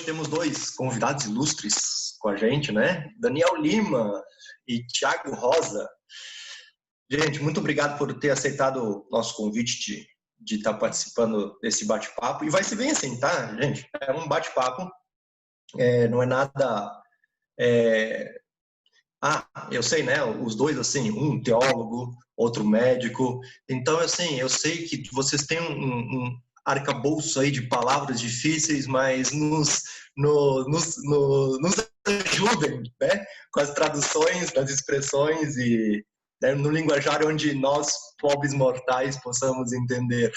temos dois convidados ilustres com a gente, né? Daniel Lima e Thiago Rosa. Gente, muito obrigado por ter aceitado o nosso convite de estar participando desse bate-papo. E vai ser bem assim, tá, gente? É um bate-papo, não é nada... eu sei, né? Os dois, assim, um teólogo, outro médico. Então, assim, eu sei que vocês têm um arcabouço aí de palavras difíceis, mas nos ajudem, né? Com as traduções das expressões e, né, no linguajar onde nós, pobres mortais, possamos entender.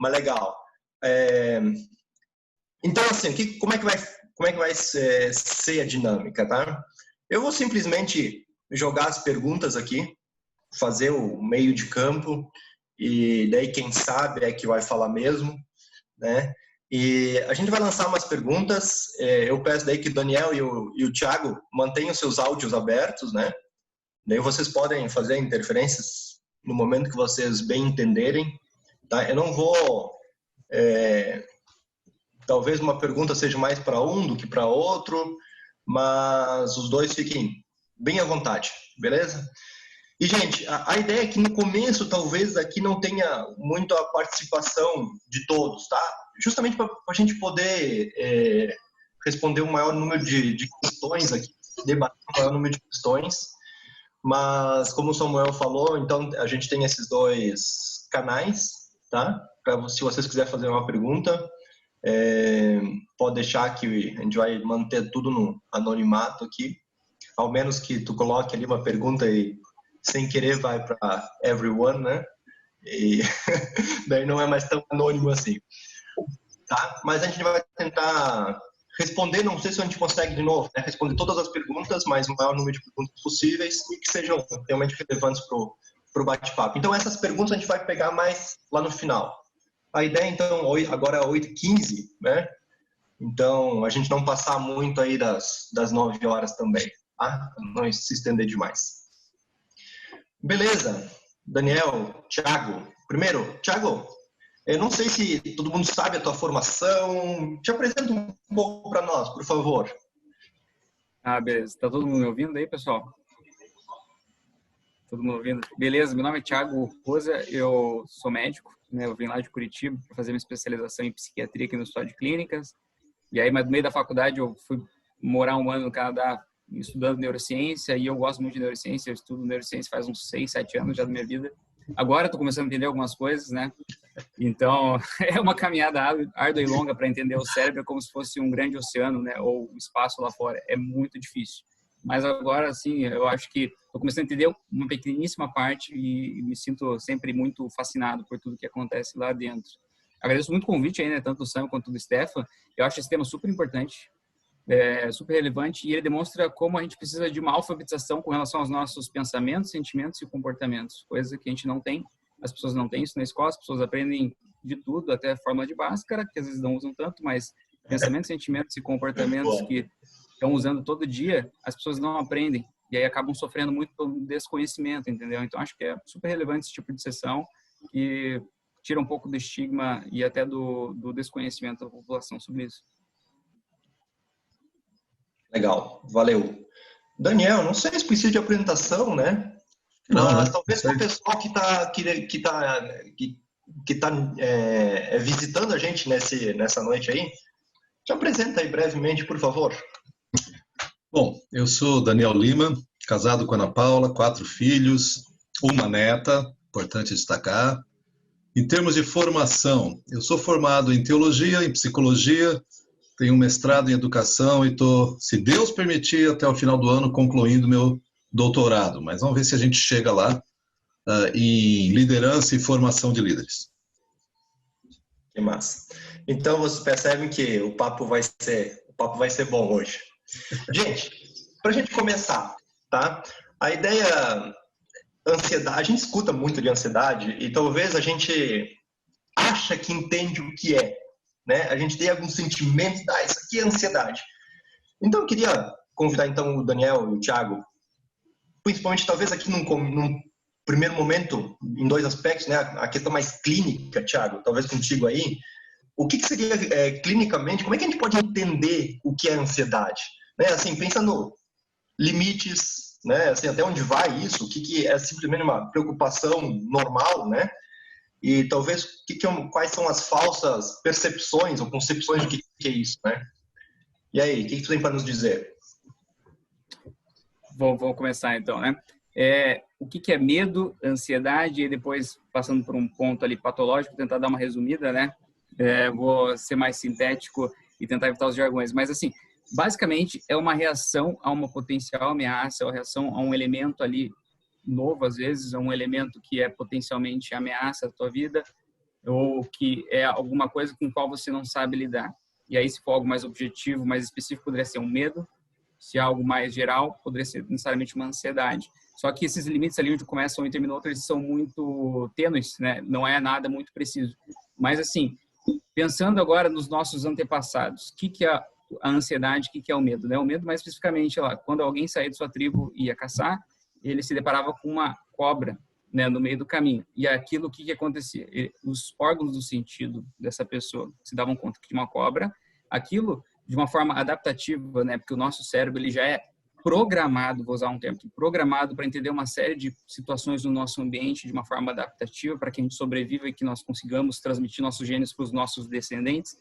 Mas legal. Então, assim, como é que vai ser a dinâmica, tá? Eu vou simplesmente jogar as perguntas aqui, fazer o meio de campo, e daí quem sabe é que vai falar mesmo, né? E a gente vai lançar umas perguntas, eu peço daí que o Daniel e o Thiago mantenham seus áudios abertos, né? Daí vocês podem fazer interferências no momento que vocês bem entenderem, tá? Eu não vou... talvez uma pergunta seja mais para um do que para outro, mas os dois fiquem bem à vontade, beleza? E, gente, a ideia é que no começo, talvez, aqui não tenha muito a participação de todos, tá? Justamente para a gente poder responder o maior número de questões aqui, debater o maior número de questões. Mas, como o Samuel falou, então a gente tem esses dois canais, tá? Se vocês quiserem fazer uma pergunta, pode deixar que a gente vai manter tudo no anonimato aqui. Ao menos que tu coloque ali uma pergunta e sem querer vai para everyone, né? E daí não é mais tão anônimo assim, tá? Mas a gente vai tentar responder, não sei se a gente consegue de novo, né? Responder todas as perguntas, mas o maior número de perguntas possíveis e que sejam realmente relevantes para o bate-papo. Então essas perguntas a gente vai pegar mais lá no final. A ideia, então, agora é 8h15, né? Então, a gente não passar muito aí das 9 horas também, tá? Não se estender demais. Beleza. Daniel, Thiago. Primeiro, Thiago, eu não sei se todo mundo sabe a tua formação. Te apresenta um pouco para nós, por favor. Beleza. Tá todo mundo me ouvindo aí, pessoal? Todo mundo ouvindo? Beleza, meu nome é Thiago Rosa, eu sou médico, né? Eu vim lá de Curitiba para fazer minha especialização em psiquiatria aqui no Hospital de Clínicas. E aí, mas no meio da faculdade, eu fui morar um ano no Canadá estudando neurociência, e eu gosto muito de neurociência, eu estudo neurociência faz uns 6, 7 anos já da minha vida. Agora estou começando a entender algumas coisas, né? Então, é uma caminhada árdua e longa para entender o cérebro como se fosse um grande oceano, né? Ou o espaço lá fora. É muito difícil. Mas agora, assim, eu acho que estou começando a entender uma pequeníssima parte e me sinto sempre muito fascinado por tudo que acontece lá dentro. Agradeço muito o convite aí, né? Tanto do Sam quanto do Stefan. Eu acho esse tema super importante, super relevante, e ele demonstra como a gente precisa de uma alfabetização com relação aos nossos pensamentos, sentimentos e comportamentos, coisa que a gente não tem. As pessoas não têm isso na escola, as pessoas aprendem de tudo, até a forma de Bhaskara, que às vezes não usam tanto, mas pensamentos, sentimentos e comportamentos que estão usando todo dia, as pessoas não aprendem, e aí acabam sofrendo muito pelo desconhecimento, entendeu? Então, acho que é super relevante esse tipo de sessão, que tira um pouco do estigma e até do desconhecimento da população sobre isso. Legal, valeu. Daniel, não sei se precisa de apresentação, né? Mas talvez para o pessoal que tá visitando a gente nessa noite aí, te apresenta aí brevemente, por favor. Bom, eu sou Daniel Lima, casado com Ana Paula, 4 filhos, uma neta, importante destacar. Em termos de formação, eu sou formado em teologia, em psicologia, tenho um mestrado em educação e estou, se Deus permitir, até o final do ano concluindo meu doutorado. Mas vamos ver se a gente chega lá em liderança e formação de líderes. Que massa. Então vocês percebem que o papo vai ser bom hoje. Gente, para a gente começar, tá? A ideia ansiedade, a gente escuta muito de ansiedade e talvez a gente acha que entende o que é, né? A gente tem alguns sentimentos, isso aqui é ansiedade. Então eu queria convidar então o Daniel e o Thiago, principalmente talvez aqui num primeiro momento, em 2 aspectos, né? A questão mais clínica, Thiago, talvez contigo aí, o que seria clinicamente, como é que a gente pode entender o que é ansiedade? Né? Assim, pensando limites, né? Assim, até onde vai isso, o que é simplesmente uma preocupação normal, né? E talvez quais são as falsas percepções ou concepções do que é isso, né? E aí, o que tu tem para nos dizer? Vamos começar então, né? O que é medo, ansiedade, e depois passando por um ponto ali patológico, tentar dar uma resumida, né? Vou ser mais sintético e tentar evitar os jargões, mas assim, basicamente é uma reação a uma potencial ameaça, é uma reação a um elemento ali novo, às vezes, a um elemento que é potencialmente ameaça à tua vida, ou que é alguma coisa com a qual você não sabe lidar. E aí, se for algo mais objetivo, mais específico, poderia ser um medo. Se é algo mais geral, poderia ser necessariamente uma ansiedade. Só que esses limites ali onde começam e terminam outros, eles são muito tênues, né? Não é nada muito preciso. Mas, assim, pensando agora nos nossos antepassados, o que é a ansiedade, o que é o medo, né? O medo, mais especificamente, lá, quando alguém saía de sua tribo e ia caçar, ele se deparava com uma cobra, né, no meio do caminho. E aquilo, o que acontecia? Os órgãos do sentido dessa pessoa se davam conta que tinha uma cobra. Aquilo, de uma forma adaptativa, né, porque o nosso cérebro ele já é programado, vou usar um termo aqui, programado para entender uma série de situações no nosso ambiente de uma forma adaptativa para que a gente sobreviva e que nós consigamos transmitir nossos genes para os nossos descendentes.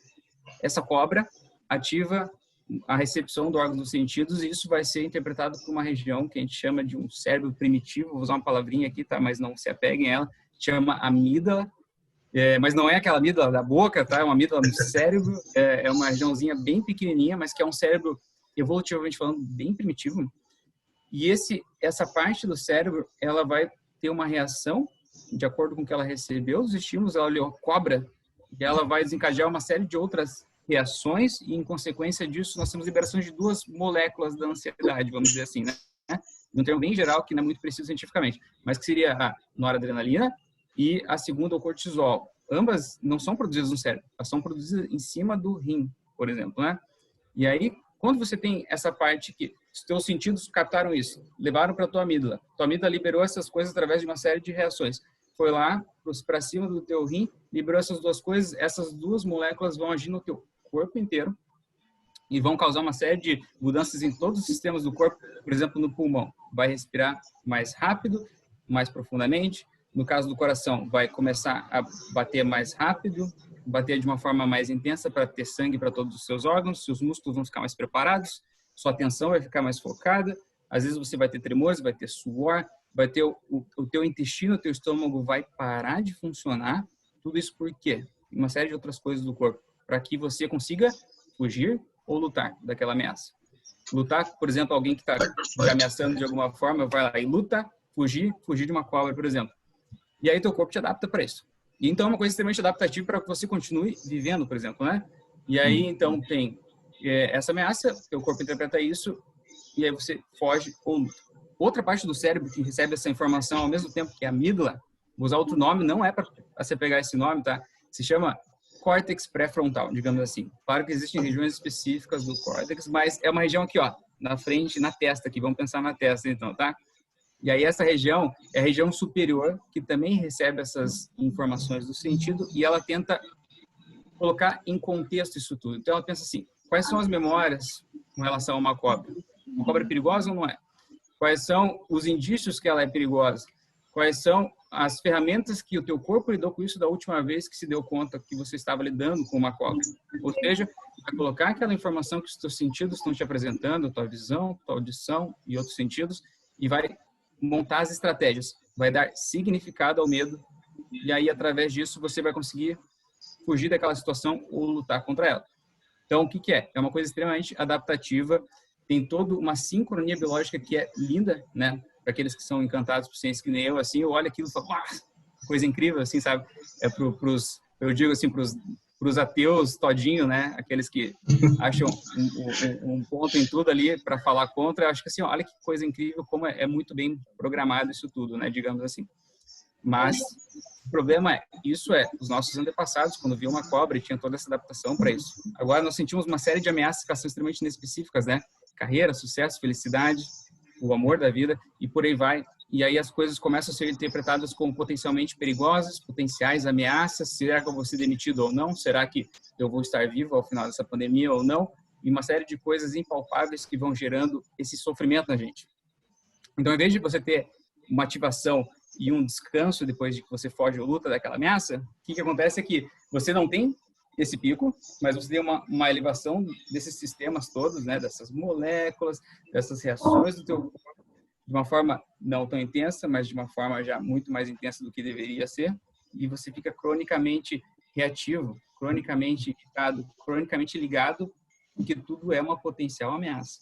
Essa cobra ativa a recepção do órgão dos sentidos e isso vai ser interpretado por uma região que a gente chama de um cérebro primitivo, vou usar uma palavrinha aqui, tá? Mas não se apeguem a ela, chama amígdala, mas não é aquela amígdala da boca, tá? É uma amígdala no cérebro, é uma regiãozinha bem pequenininha, mas que é um cérebro, evolutivamente falando, bem primitivo. E essa parte do cérebro, ela vai ter uma reação, de acordo com o que ela recebeu, os estímulos, ela olhou cobra, e ela vai desencadear uma série de outras reações e, em consequência disso, nós temos liberações de duas moléculas da ansiedade, vamos dizer assim, né? Um termo bem geral, que não é muito preciso cientificamente, mas que seria a noradrenalina e a segunda, o cortisol. Ambas não são produzidas no cérebro, elas são produzidas em cima do rim, por exemplo, né? E aí, quando você tem essa parte que os teus sentidos captaram isso, levaram para a tua amígdala liberou essas coisas através de uma série de reações. Foi lá para cima do teu rim, liberou essas duas coisas, essas duas moléculas vão agir no teu corpo inteiro e vão causar uma série de mudanças em todos os sistemas do corpo, por exemplo, no pulmão. Vai respirar mais rápido, mais profundamente. No caso do coração, vai começar a bater mais rápido, bater de uma forma mais intensa para ter sangue para todos os seus órgãos, seus músculos vão ficar mais preparados, sua atenção vai ficar mais focada, às vezes você vai ter tremores, vai ter suor, vai ter o teu intestino, o teu estômago vai parar de funcionar. Tudo isso por quê? Uma série de outras coisas do corpo, para que você consiga fugir ou lutar daquela ameaça. Lutar, por exemplo, alguém que está te ameaçando de alguma forma, vai lá e luta, fugir de uma cobra, por exemplo. E aí teu corpo te adapta para isso. E então é uma coisa extremamente adaptativa para que você continue vivendo, por exemplo, né? E aí, então, tem essa ameaça, teu corpo interpreta isso, e aí você foge ou luta. Outra parte do cérebro que recebe essa informação ao mesmo tempo que a amígdala, vou usar outro nome, não é para você pegar esse nome, tá? Se chama córtex pré-frontal, digamos assim. Claro que existem regiões específicas do córtex, mas é uma região aqui, ó, na frente, na testa aqui. Vamos pensar na testa, então, tá? E aí essa região é a região superior, que também recebe essas informações do sentido, e ela tenta colocar em contexto isso tudo. Então ela pensa assim, quais são as memórias com relação a uma cobra? Uma cobra é perigosa ou não é? Quais são os indícios que ela é perigosa? Quais são as ferramentas que o teu corpo lidou com isso da última vez que se deu conta que você estava lidando com uma cobra? Ou seja, vai colocar aquela informação que os teus sentidos estão te apresentando, tua visão, tua audição e outros sentidos, e vai montar as estratégias, vai dar significado ao medo, e aí, através disso, você vai conseguir fugir daquela situação ou lutar contra ela. Então, o que é? É uma coisa extremamente adaptativa, tem toda uma sincronia biológica que é linda, né? Para aqueles que são encantados por ciência que nem eu, assim, eu olho aquilo e falo, coisa incrível, assim, sabe? Eu digo assim, pros ateus todinho, né? Aqueles que acham um ponto em tudo ali para falar contra, eu acho que assim, olha que coisa incrível, como é muito bem programado isso tudo, né? Digamos assim. Mas o problema os nossos antepassados, quando viam uma cobra, tinham toda essa adaptação para isso. Agora nós sentimos uma série de ameaças que são extremamente inespecíficas, né? Carreira, sucesso, felicidade, o amor da vida e por aí vai. e aí as coisas começam a ser interpretadas como potencialmente perigosas, potenciais ameaças. Será que eu vou ser demitido ou não? Será que eu vou estar vivo ao final dessa pandemia ou não? E uma série de coisas impalpáveis que vão gerando esse sofrimento na gente. Então, ao invés de você ter uma ativação e um descanso depois de que você foge ou luta daquela ameaça, o que acontece é que você não tem esse pico, mas você tem uma elevação desses sistemas todos, né, dessas moléculas, dessas reações do teu corpo, de uma forma não tão intensa, mas de uma forma já muito mais intensa do que deveria ser, e você fica cronicamente reativo, cronicamente irritado, cronicamente ligado, porque tudo é uma potencial ameaça,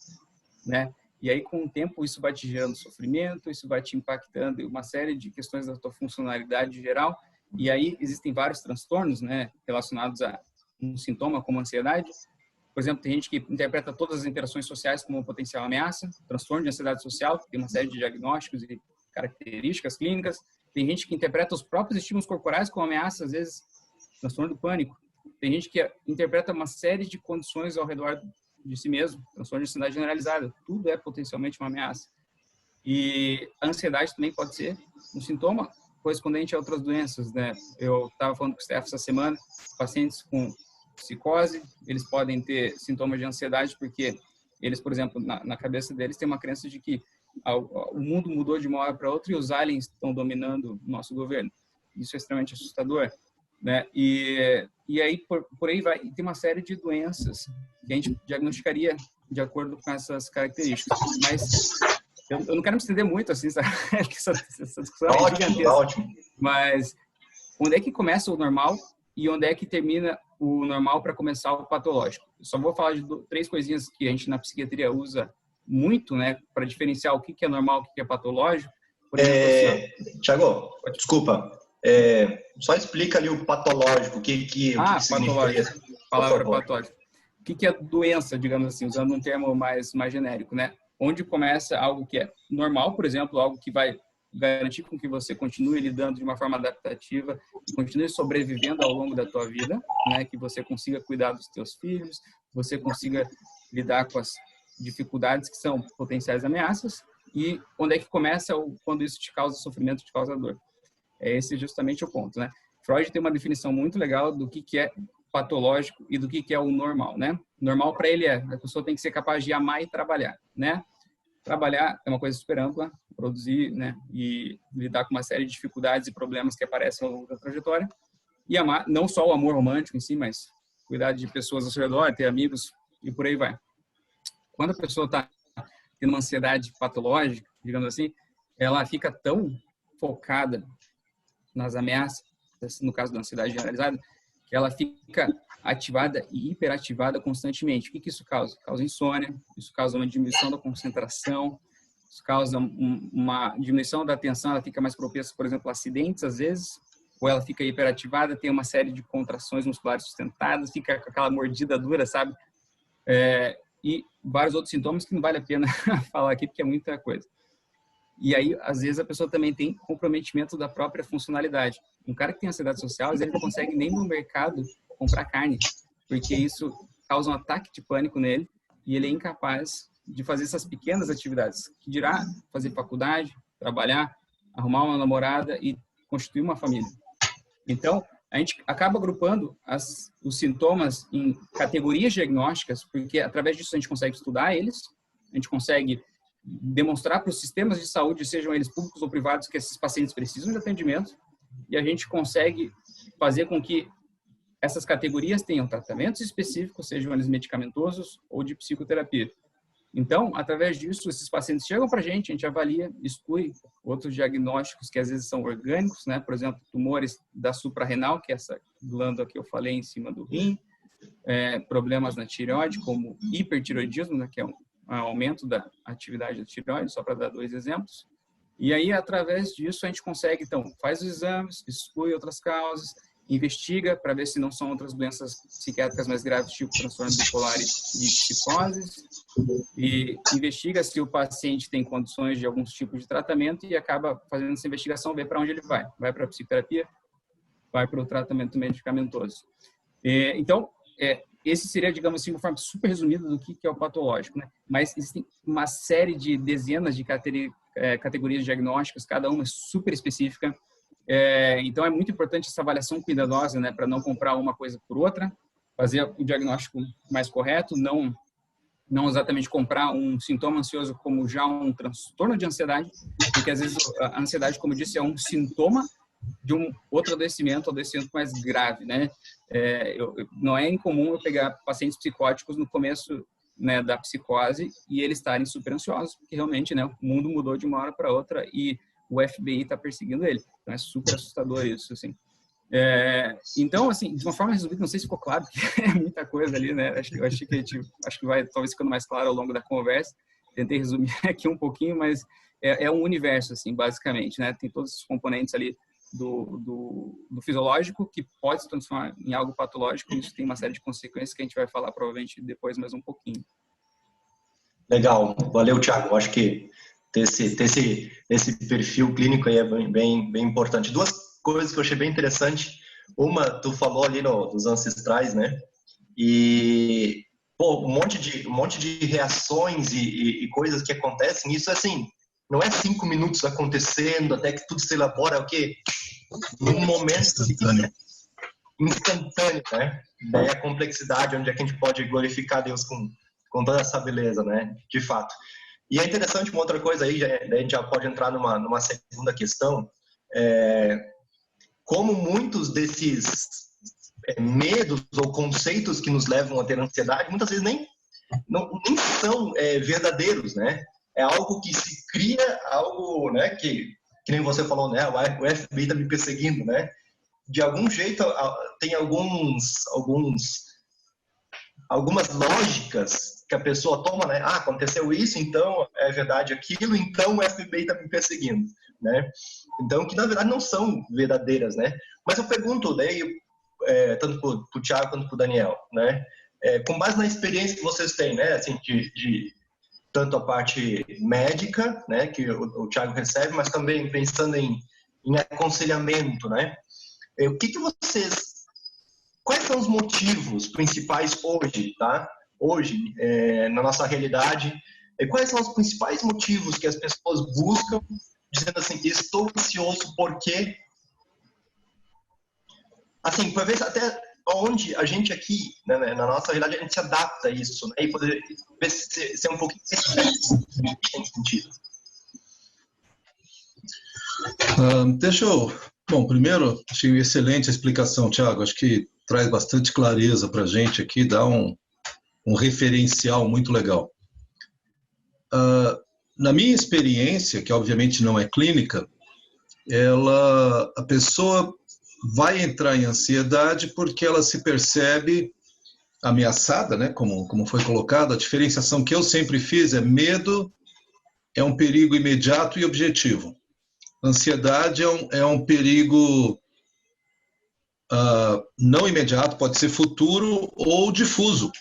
né? E aí, com o tempo, isso vai te gerando sofrimento, isso vai te impactando em uma série de questões da tua funcionalidade geral. E aí, existem vários transtornos, né, relacionados a um sintoma como ansiedade. Por exemplo, tem gente que interpreta todas as interações sociais como uma potencial ameaça, transtorno de ansiedade social, que tem uma série de diagnósticos e características clínicas. Tem gente que interpreta os próprios estímulos corporais como ameaça, às vezes, transtorno do pânico. Tem gente que interpreta uma série de condições ao redor de si mesmo, transtorno de ansiedade generalizada. Tudo é potencialmente uma ameaça. E a ansiedade também pode ser um sintoma correspondente a outras doenças, né? Eu estava falando com o Steph essa semana, pacientes com psicose, eles podem ter sintomas de ansiedade porque eles, por exemplo, na cabeça deles tem uma crença de que o mundo mudou de uma hora para outra e os aliens estão dominando o nosso governo. Isso é extremamente assustador, né? E aí, por aí vai. E tem uma série de doenças que a gente diagnosticaria de acordo com essas características. Mas eu não quero me estender muito, assim, sabe? Essa discussão é gigantesca. Ótimo. Mas onde é que começa o normal e onde é que termina o normal para começar o patológico? Eu só vou falar de 3 coisinhas que a gente na psiquiatria usa muito, né, para diferenciar o que é normal e o que é patológico. Por exemplo, assim, Tiago, desculpa. Só explica ali o patológico, o que patológico. significa. Palavra patológico. O que é doença, digamos assim, usando um termo mais genérico, né? Onde começa algo que é normal, por exemplo, algo que vai garantir com que você continue lidando de uma forma adaptativa e continue sobrevivendo ao longo da tua vida, né? Que você consiga cuidar dos teus filhos, você consiga lidar com as dificuldades que são potenciais ameaças. E onde é que começa quando isso te causa sofrimento, te causa dor? Esse é justamente o ponto, né? Freud tem uma definição muito legal do que é patológico e do que é o normal, né? Normal para ele a pessoa tem que ser capaz de amar e trabalhar, né? Trabalhar é uma coisa super ampla, produzir, né? E lidar com uma série de dificuldades e problemas que aparecem ao longo da trajetória. E amar, não só o amor romântico em si, mas cuidar de pessoas ao seu redor, ter amigos e por aí vai. Quando a pessoa está tendo uma ansiedade patológica, digamos assim, ela fica tão focada nas ameaças, no caso da ansiedade generalizada, que ela fica ativada e hiperativada constantemente. O que isso causa? Causa insônia, isso causa uma diminuição da concentração, isso causa uma diminuição da atenção, ela fica mais propensa, por exemplo, a acidentes, às vezes, ou ela fica hiperativada, tem uma série de contrações musculares sustentadas, fica com aquela mordida dura, sabe? E vários outros sintomas que não vale a pena falar aqui, porque é muita coisa. E aí, às vezes, a pessoa também tem comprometimento da própria funcionalidade. Um cara que tem ansiedade social, às vezes, ele não consegue nem no mercado comprar carne, porque isso causa um ataque de pânico nele e ele é incapaz de fazer essas pequenas atividades, que dirá fazer faculdade, trabalhar, arrumar uma namorada e constituir uma família. Então, a gente acaba agrupando os sintomas em categorias diagnósticas, porque através disso a gente consegue estudar eles, a gente consegue demonstrar para os sistemas de saúde, sejam eles públicos ou privados, que esses pacientes precisam de atendimento, e a gente consegue fazer com que essas categorias tenham tratamentos específicos, sejam eles medicamentosos ou de psicoterapia. Então, através disso, esses pacientes chegam para a gente avalia, exclui outros diagnósticos que às vezes são orgânicos, né? Por exemplo, tumores da suprarrenal, que é essa glândula que eu falei em cima do rim, problemas na tireoide, como hipertireoidismo, né? Que é um aumento da atividade da tireoide, só para dar 2 exemplos. E aí, através disso, a gente consegue, então, faz os exames, exclui outras causas, investiga para ver se não são outras doenças psiquiátricas mais graves, tipo transtorno bipolar e psicoses, e investiga se o paciente tem condições de alguns tipos de tratamento e acaba fazendo essa investigação, ver para onde ele vai. Vai para a psicoterapia, vai para o tratamento medicamentoso. Então, esse seria, digamos assim, uma forma super resumida do que é o patológico, né? Mas existem uma série de dezenas de categorias diagnósticas, cada uma é super específica. Então, é muito importante essa avaliação cuidadosa, né, para não comprar uma coisa por outra, fazer o diagnóstico mais correto, não exatamente comprar um sintoma ansioso como já um transtorno de ansiedade, porque às vezes a ansiedade, como eu disse, é um sintoma de um outro adoecimento mais grave, né? Não é incomum eu pegar pacientes psicóticos no começo, né, da psicose e eles estarem super ansiosos, porque realmente, né, o mundo mudou de uma hora para outra e o FBI está perseguindo ele. Então é super assustador isso, assim. Então, assim, de uma forma resumida, não sei se ficou claro, porque é muita coisa ali, né? Acho que vai talvez ficando mais claro ao longo da conversa. Tentei resumir aqui um pouquinho, mas é um universo, assim, basicamente, né? Tem todos os componentes ali do fisiológico que pode se transformar em algo patológico. Isso tem uma série de consequências que a gente vai falar provavelmente depois mais um pouquinho. Legal, valeu, Thiago. Acho que ter esse perfil clínico aí é bem importante. Duas coisas que eu achei bem interessante. Uma, tu falou ali dos ancestrais, né? E um monte de reações e coisas que acontecem. Isso assim, não é 5 minutos acontecendo até que tudo se elabora, é o quê? Num momento instantâneo, né? Daí a complexidade, onde é que a gente pode glorificar Deus com toda essa beleza, né? De fato. E é interessante uma outra coisa aí, daí a gente já pode entrar numa segunda questão, como muitos desses medos ou conceitos que nos levam a ter ansiedade, muitas vezes nem são verdadeiros, né? É algo que se cria, algo, né, que nem você falou, né? O FBI está me perseguindo, né? De algum jeito tem algumas lógicas que a pessoa toma, né? Ah, aconteceu isso, então é verdade aquilo, então o FBI está me perseguindo, né? Então, que na verdade não são verdadeiras, né? Mas eu pergunto, daí, tanto para o Thiago quanto para o Daniel, né? Com base na experiência que vocês têm, né? Assim, de tanto a parte médica, né? Que o Thiago recebe, mas também pensando em aconselhamento, né? Quais são os motivos principais hoje, tá? Hoje, na nossa realidade, quais são os principais motivos que as pessoas buscam, dizendo assim, estou ansioso porque... Assim, para ver até onde a gente aqui, né, na nossa realidade, a gente se adapta a isso, né? E poder ver se é um pouquinho tem sentido. Bom, primeiro, achei excelente a explicação, Thiago. Acho que traz bastante clareza para a gente aqui, dá um referencial muito legal. Na minha experiência, que obviamente não é clínica, a pessoa vai entrar em ansiedade porque ela se percebe ameaçada, né? Como foi colocado, a diferenciação que eu sempre fiz é medo é um perigo imediato e objetivo. Ansiedade é um perigo não imediato, pode ser futuro ou difuso.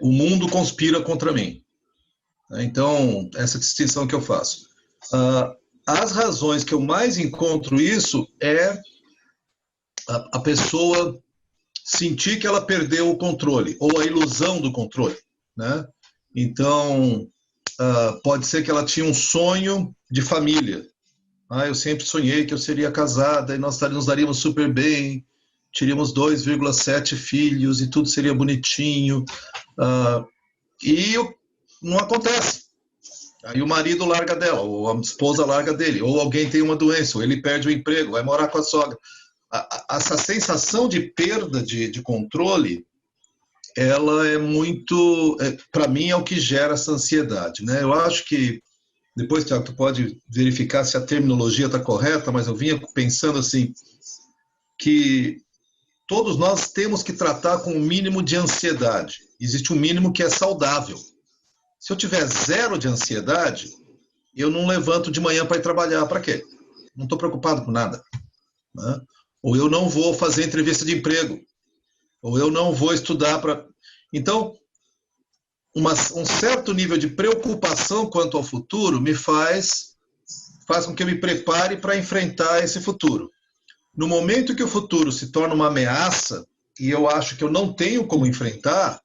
O mundo conspira contra mim. Então, essa distinção que eu faço. As razões que eu mais encontro isso é a pessoa sentir que ela perdeu o controle, ou a ilusão do controle, né? Então, pode ser que ela tinha um sonho de família. Eu sempre sonhei que eu seria casada e nós nos daríamos super bem, teríamos 2,7 filhos e tudo seria bonitinho. E não acontece. Aí o marido larga dela, ou a esposa larga dele, ou alguém tem uma doença, ou ele perde o emprego, vai morar com a sogra. Essa sensação de perda de controle, ela é muito, para mim, é o que gera essa ansiedade, né? Eu acho que, depois, Thiago, tu pode verificar se a terminologia está correta, mas eu vinha pensando assim, que todos nós temos que tratar com um mínimo de ansiedade. Existe um mínimo que é saudável. Se eu tiver 0 de ansiedade, eu não levanto de manhã para ir trabalhar. Para quê? Não estou preocupado com nada, né? Ou eu não vou fazer entrevista de emprego, ou eu não vou estudar para... Então, um certo nível de preocupação quanto ao futuro me faz com que eu me prepare para enfrentar esse futuro. No momento que o futuro se torna uma ameaça, e eu acho que eu não tenho como enfrentar,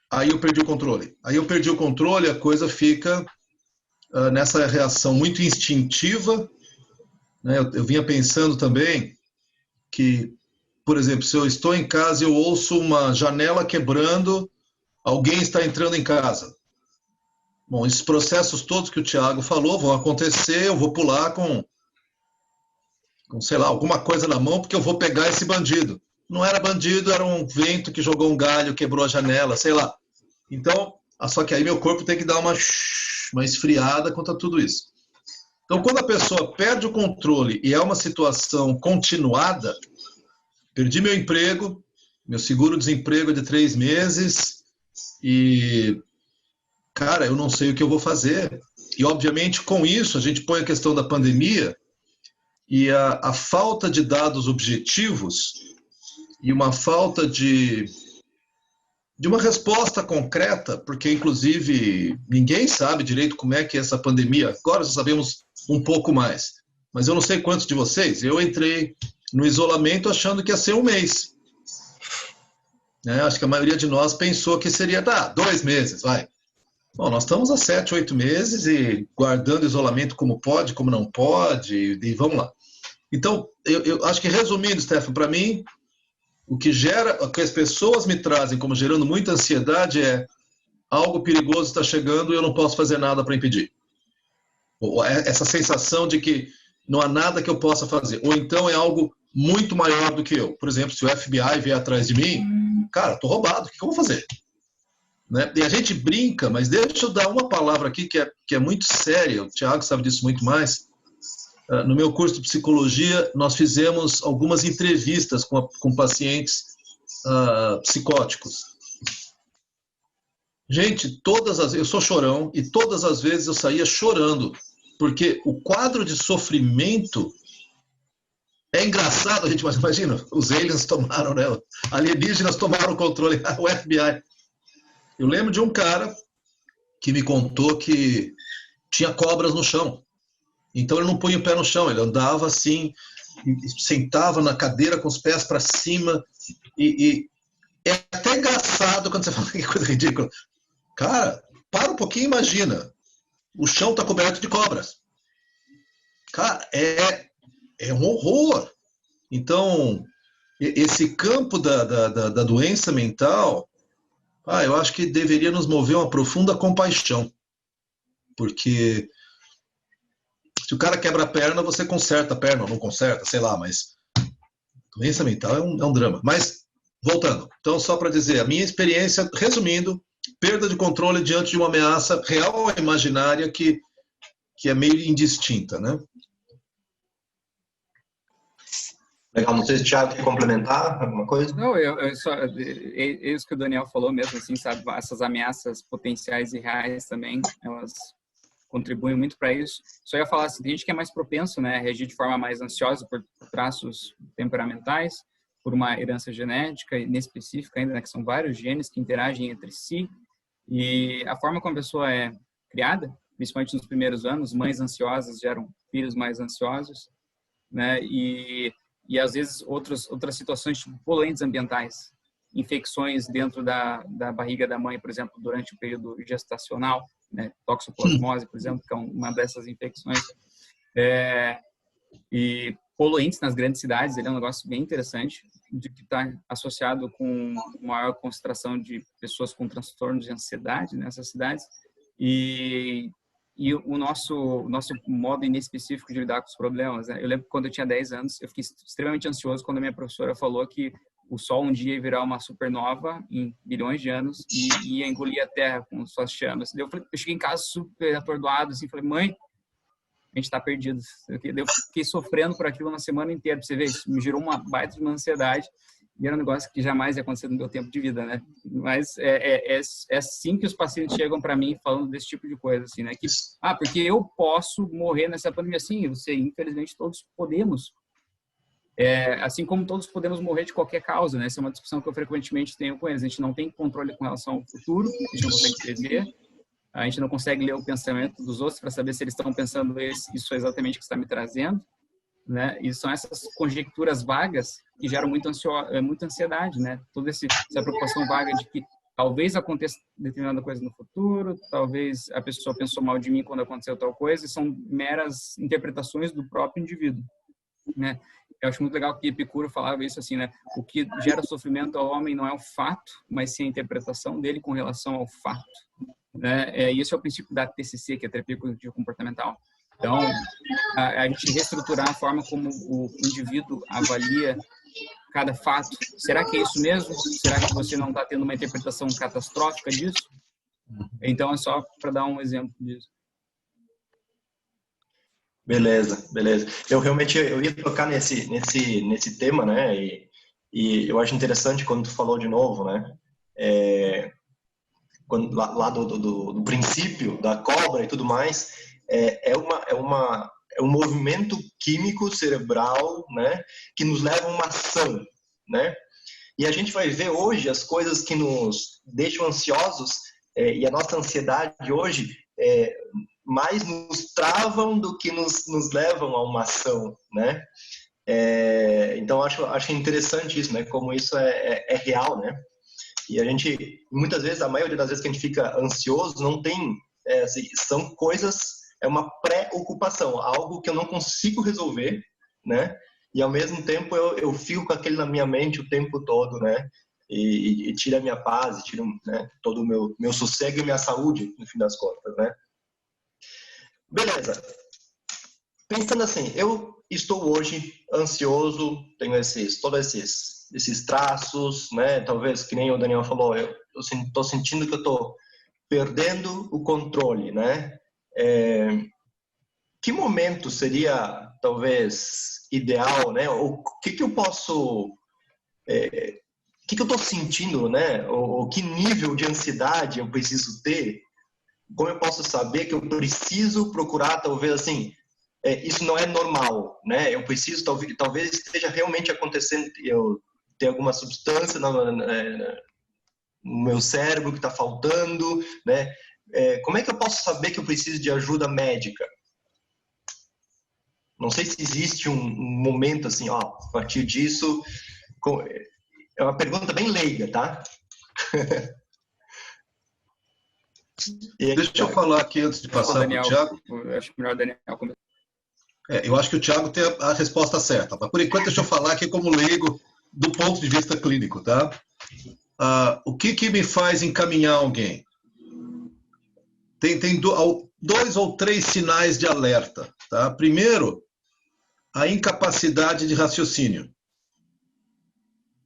aí eu perdi o controle. Aí eu perdi o controle, a coisa fica nessa reação muito instintiva, né? Eu vinha pensando também que, por exemplo, se eu estou em casa e eu ouço uma janela quebrando, alguém está entrando em casa. Bom, esses processos todos que o Thiago falou vão acontecer, eu vou pular com, sei lá, alguma coisa na mão, porque eu vou pegar esse bandido. Não era bandido, era um vento que jogou um galho, quebrou a janela, sei lá. Então, só que aí meu corpo tem que dar uma esfriada contra tudo isso. Então, quando a pessoa perde o controle e é uma situação continuada, perdi meu emprego, meu seguro-desemprego de 3 meses e, cara, eu não sei o que eu vou fazer. E, obviamente, com isso, a gente põe a questão da pandemia e a falta de dados objetivos e uma falta de uma resposta concreta, porque, inclusive, ninguém sabe direito como é que é essa pandemia. Agora já sabemos um pouco mais. Mas eu não sei quantos de vocês. Eu entrei no isolamento achando que ia ser 1 mês. Acho que a maioria de nós pensou que seria 2 meses, vai. Bom, nós estamos há 7, 8 meses e guardando isolamento como pode, como não pode, e vamos lá. Então, eu acho que, resumindo, Stefan, para mim, o que as pessoas me trazem como gerando muita ansiedade é algo perigoso está chegando e eu não posso fazer nada para impedir. Essa sensação de que não há nada que eu possa fazer. Ou então é algo muito maior do que eu. Por exemplo, se o FBI vier atrás de mim, cara, estou roubado, o que eu vou fazer? Né? E a gente brinca, mas deixa eu dar uma palavra aqui que é muito séria, o Thiago sabe disso muito mais. No meu curso de psicologia, nós fizemos algumas entrevistas com pacientes psicóticos. Gente, eu sou chorão e todas as vezes eu saía chorando, porque o quadro de sofrimento é engraçado, a gente imagina, os aliens tomaram, né? Alienígenas tomaram o controle, o FBI. Eu lembro de um cara que me contou que tinha cobras no chão. Então ele não punha o pé no chão, ele andava assim, sentava na cadeira com os pés para cima e é até engraçado quando você fala que coisa ridícula. Cara, para um pouquinho e imagina, o chão está coberto de cobras. Cara, é um horror. Então, esse campo da doença mental, eu acho que deveria nos mover uma profunda compaixão, porque se o cara quebra a perna, você conserta a perna ou não conserta, sei lá, mas doença mental é um drama. Mas, voltando, então só para dizer, a minha experiência, resumindo, perda de controle diante de uma ameaça real ou imaginária que é meio indistinta, né? Legal, não sei se o Thiago quer complementar alguma coisa. Não, eu só, é isso que o Daniel falou mesmo, assim, sabe, essas ameaças potenciais e reais também, elas contribuem muito para isso. Só ia falar assim, tem gente que é mais propenso, né, a reagir de forma mais ansiosa por traços temperamentais, por uma herança genética inespecífica ainda, né, que são vários genes que interagem entre si, e a forma como a pessoa é criada, principalmente nos primeiros anos, mães ansiosas geram filhos mais ansiosos, né, e às vezes outras situações tipo poluentes ambientais, infecções dentro da barriga da mãe, por exemplo, durante o período gestacional, né, toxoplasmose, por exemplo, que é uma dessas infecções, e poluentes nas grandes cidades, ele é um negócio bem interessante, de que está associado com maior concentração de pessoas com transtornos de ansiedade nessas cidades, e o nosso modo inespecífico de lidar com os problemas, né? Eu lembro que quando eu tinha 10 anos, eu fiquei extremamente ansioso quando a minha professora falou que o Sol um dia ia virar uma supernova em bilhões de anos e ia engolir a Terra com suas chamas. Eu cheguei em casa super atordoado, assim, falei, mãe, a gente está perdido. Eu fiquei sofrendo por aquilo uma semana inteira, pra você ver, isso me gerou uma baita de uma ansiedade. E era um negócio que jamais ia acontecer no meu tempo de vida, né? Mas é assim que os pacientes chegam para mim falando desse tipo de coisa, assim, né? Que, porque eu posso morrer nessa pandemia. Sim, eu sei, infelizmente todos podemos. Assim como todos podemos morrer de qualquer causa, né? Essa é uma discussão que eu frequentemente tenho com eles. A gente não tem controle com relação ao futuro, a gente não consegue prever, a gente não consegue ler o pensamento dos outros para saber se eles estão pensando isso é exatamente o que está me trazendo. Né? E são essas conjecturas vagas que geram muita ansiedade, né? Toda essa preocupação vaga de que talvez aconteça determinada coisa no futuro, talvez a pessoa pensou mal de mim quando aconteceu tal coisa, e são meras interpretações do próprio indivíduo, né? Eu acho muito legal que Epicuro falava isso assim, né? O que gera sofrimento ao homem não é o fato, mas sim a interpretação dele com relação ao fato, né? Esse é o princípio da TCC, que é a terapia cognitivo comportamental. Então, a gente reestruturar a forma como o indivíduo avalia cada fato. Será que é isso mesmo? Será que você não está tendo uma interpretação catastrófica disso? Então, é só para dar um exemplo disso. Beleza, beleza. Eu ia tocar nesse tema, né? E eu acho interessante quando tu falou de novo, né? Lá do princípio da cobra e tudo mais, é um movimento químico cerebral, né, que nos leva a uma ação, né? E a gente vai ver hoje as coisas que nos deixam ansiosos, e a nossa ansiedade hoje mais nos travam do que nos levam a uma ação, né? Então acho interessante isso, né? Como isso é real, né? E a gente, muitas vezes, a maioria das vezes que a gente fica ansioso, não tem, assim, são coisas, é uma preocupação, algo que eu não consigo resolver, né? E ao mesmo tempo eu fico com aquele na minha mente o tempo todo, né? E tira a minha paz, tira, né, todo o meu sossego e minha saúde, no fim das contas, né? Beleza. Pensando assim, eu estou hoje ansioso, tenho todos esses traços, né? Talvez, que nem o Daniel falou, eu estou sentindo que eu estou perdendo o controle, né? Que momento seria, talvez, ideal, né? O que eu posso... o que eu estou sentindo, né? Ou que nível de ansiedade eu preciso ter? Como eu posso saber que eu preciso procurar, talvez, assim... isso não é normal, né? Eu preciso, talvez esteja realmente acontecendo, eu ter alguma substância no meu cérebro que está faltando, né? Como é que eu posso saber que eu preciso de ajuda médica? Não sei se existe um momento assim, ó, a partir disso, é uma pergunta bem leiga, tá? Deixa eu falar aqui antes de passar para o Thiago. Eu acho melhor o Daniel começar. Eu acho que o Thiago tem a resposta certa, mas por enquanto deixa eu falar aqui como leigo do ponto de vista clínico, tá? O que me faz encaminhar alguém? Tem 2 ou 3 sinais de alerta, tá? Primeiro, a incapacidade de raciocínio.